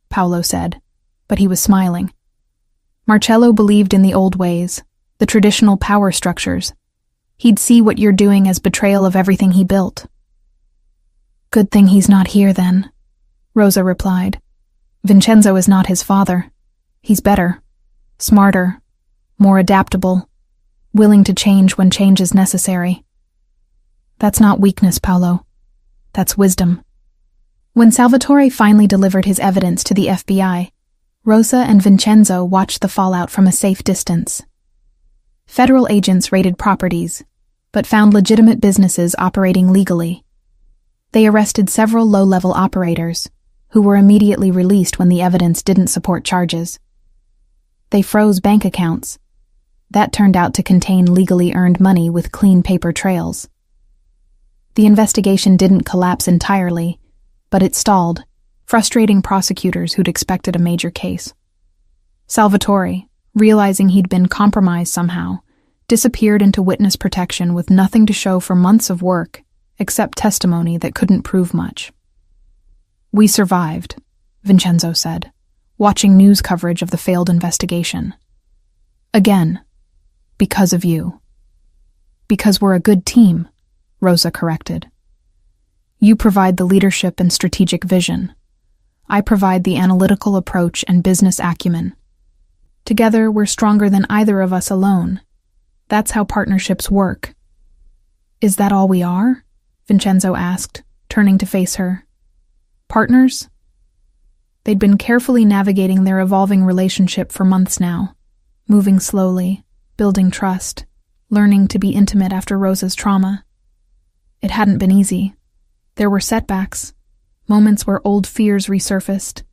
Paolo said, but he was smiling. Marcello believed in the old ways, the traditional power structures. He'd see what you're doing as betrayal of everything he built. Good thing he's not here then, Rosa replied. Vincenzo is not his father. He's better, smarter, more adaptable, willing to change when change is necessary. That's not weakness, Paolo. That's wisdom. When Salvatore finally delivered his evidence to the FBI, Rosa and Vincenzo watched the fallout from a safe distance. Federal agents raided properties, but found legitimate businesses operating legally. They arrested several low-level operators, who were immediately released when the evidence didn't support charges. They froze bank accounts. That turned out to contain legally earned money with clean paper trails. The investigation didn't collapse entirely, but it stalled, frustrating prosecutors who'd expected a major case. Salvatore, realizing he'd been compromised somehow, disappeared into witness protection with nothing to show for months of work, except testimony that couldn't prove much. We survived, Vincenzo said, watching news coverage of the failed investigation. Again, because of you. Because we're a good team, Rosa corrected. You provide the leadership and strategic vision. I provide the analytical approach and business acumen. Together, we're stronger than either of us alone. That's how partnerships work. Is that all we are? Vincenzo asked, turning to face her. Partners? They'd been carefully navigating their evolving relationship for months now, moving slowly, building trust, learning to be intimate after Rosa's trauma. It hadn't been easy. There were setbacks, moments where old fears resurfaced,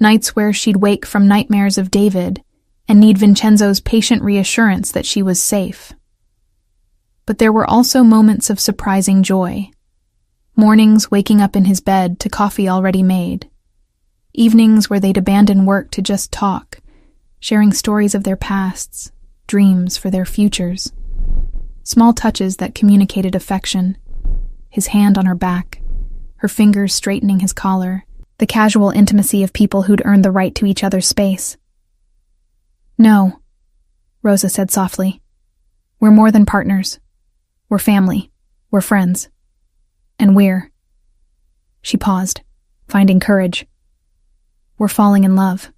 Nights where she'd wake from nightmares of David and need Vincenzo's patient reassurance that she was safe. But there were also moments of surprising joy. Mornings waking up in his bed to coffee already made. Evenings where they'd abandon work to just talk, sharing stories of their pasts, dreams for their futures. Small touches that communicated affection. His hand on her back, her fingers straightening his collar, the casual intimacy of people who'd earned the right to each other's space. "No," Rosa said softly. "We're more than partners. We're family. We're friends. And She paused, finding courage. "We're falling in love.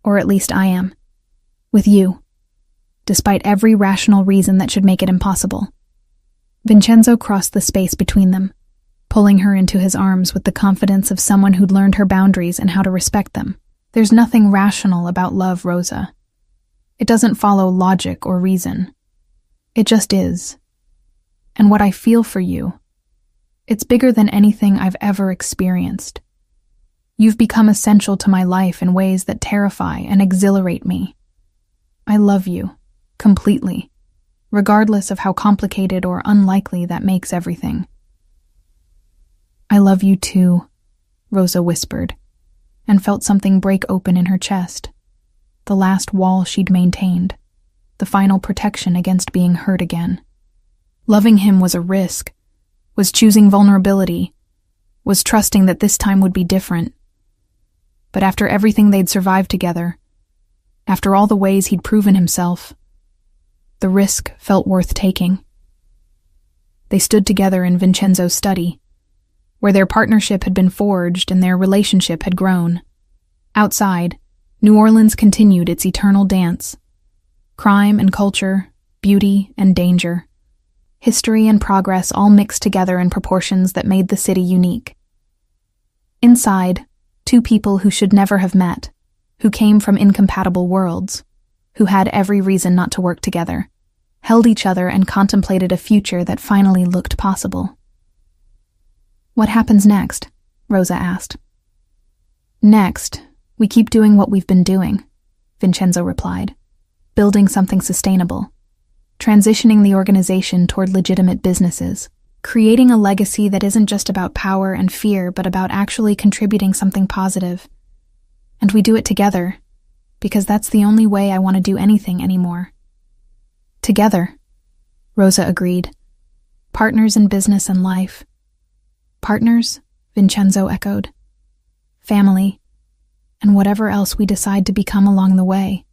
Or at least I am. With you. Despite every rational reason that should make it impossible." Vincenzo crossed the space between them, pulling her into his arms with the confidence of someone who'd learned her boundaries and how to respect them. "There's nothing rational about love, Rosa. It doesn't follow logic or reason. It just is. And what I feel for you, it's bigger than anything I've ever experienced. You've become essential to my life in ways that terrify and exhilarate me. I love you, completely, regardless of how complicated or unlikely that makes everything." "I love you too," Rosa whispered, and felt something break open in her chest. The last wall she'd maintained, the final protection against being hurt again. Loving him was a risk, was choosing vulnerability, was trusting that this time would be different. But after everything they'd survived together, after all the ways he'd proven himself, the risk felt worth taking. They stood together in Vincenzo's study, where their partnership had been forged and their relationship had grown. Outside, New Orleans continued its eternal dance. Crime and culture, beauty and danger, history and progress all mixed together in proportions that made the city unique. Inside, two people who should never have met, who came from incompatible worlds, who had every reason not to work together, held each other and contemplated a future that finally looked possible. "What happens next?" Rosa asked. "Next, we keep doing what we've been doing," Vincenzo replied. "Building something sustainable, transitioning the organization toward legitimate businesses, creating a legacy that isn't just about power and fear, but about actually contributing something positive. And we do it together, because that's the only way I want to do anything anymore." "Together," Rosa agreed. "Partners in business and life." "Partners," Vincenzo echoed. "Family, and whatever else we decide to become along the way."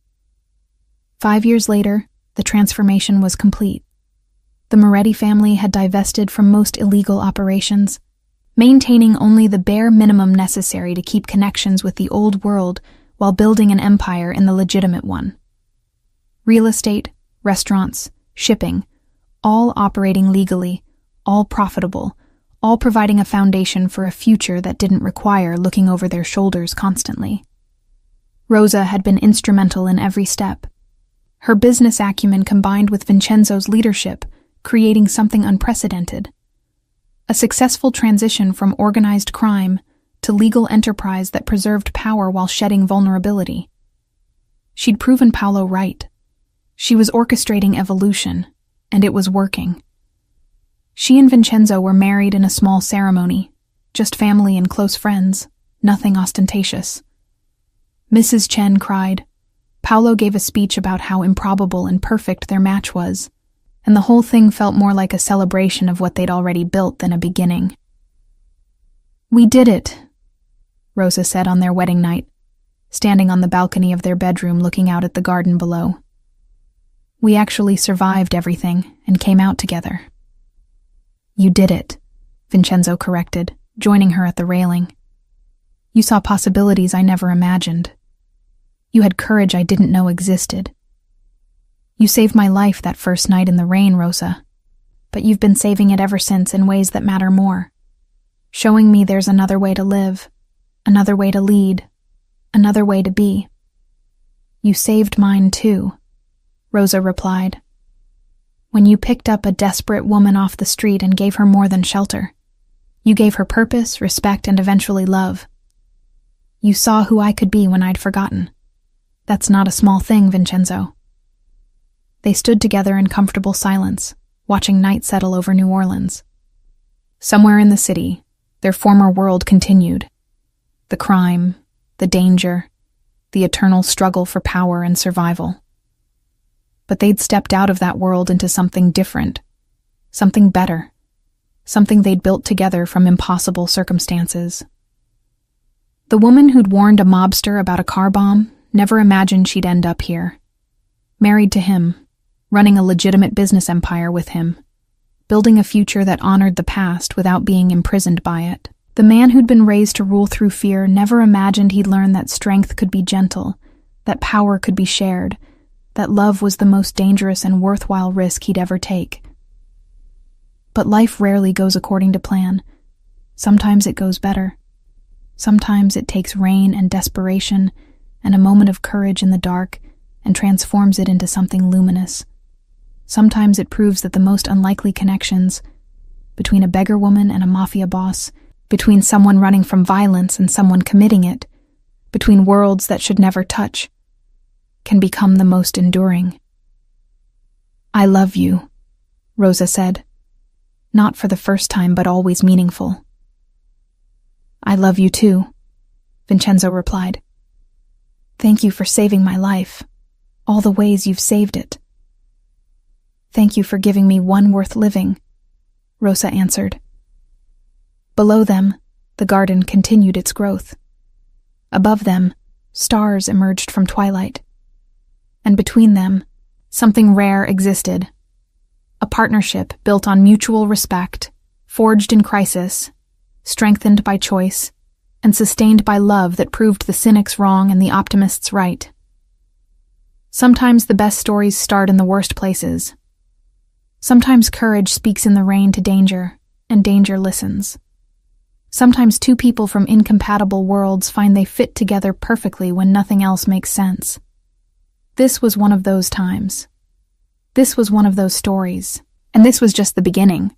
5 years later, the transformation was complete. The Moretti family had divested from most illegal operations, maintaining only the bare minimum necessary to keep connections with the old world while building an empire in the legitimate one. Real estate, restaurants, shipping, all operating legally, all profitable, all providing a foundation for a future that didn't require looking over their shoulders constantly. Rosa had been instrumental in every step. Her business acumen combined with Vincenzo's leadership, creating something unprecedented. A successful transition from organized crime to legal enterprise that preserved power while shedding vulnerability. She'd proven Paolo right. She was orchestrating evolution, and it was working. She and Vincenzo were married in a small ceremony, just family and close friends, nothing ostentatious. Mrs. Chen cried. Paolo gave a speech about how improbable and perfect their match was, and the whole thing felt more like a celebration of what they'd already built than a beginning. "We did it," Rosa said on their wedding night, standing on the balcony of their bedroom looking out at the garden below. "We actually survived everything and came out together." "You did it," Vincenzo corrected, joining her at the railing. "You saw possibilities I never imagined. You had courage I didn't know existed. You saved my life that first night in the rain, Rosa, but you've been saving it ever since in ways that matter more, showing me there's another way to live, another way to lead, another way to be." "You saved mine too," Rosa replied. "When you picked up a desperate woman off the street and gave her more than shelter. You gave her purpose, respect, and eventually love. You saw who I could be when I'd forgotten. That's not a small thing, Vincenzo." They stood together in comfortable silence, watching night settle over New Orleans. Somewhere in the city, their former world continued. The crime, the danger, the eternal struggle for power and survival. But they'd stepped out of that world into something different, something better, something they'd built together from impossible circumstances. The woman who'd warned a mobster about a car bomb never imagined she'd end up here. Married to him, running a legitimate business empire with him, building a future that honored the past without being imprisoned by it. The man who'd been raised to rule through fear never imagined he'd learn that strength could be gentle, that power could be shared, that love was the most dangerous and worthwhile risk he'd ever take. But life rarely goes according to plan. Sometimes it goes better. Sometimes it takes rain and desperation and a moment of courage in the dark and transforms it into something luminous. Sometimes it proves that the most unlikely connections, between a beggar woman and a mafia boss, between someone running from violence and someone committing it, between worlds that should never touch, can become the most enduring. "I love you," Rosa said, not for the first time but always meaningful. "I love you too," Vincenzo replied. "Thank you for saving my life, all the ways you've saved it." "Thank you for giving me one worth living," Rosa answered. Below them, the garden continued its growth. Above them, stars emerged from twilight. And between them, something rare existed. A partnership built on mutual respect, forged in crisis, strengthened by choice, and sustained by love that proved the cynics wrong and the optimists right. Sometimes the best stories start in the worst places. Sometimes courage speaks in the rain to danger, and danger listens. Sometimes two people from incompatible worlds find they fit together perfectly when nothing else makes sense. This was one of those times. This was one of those stories, and this was just the beginning.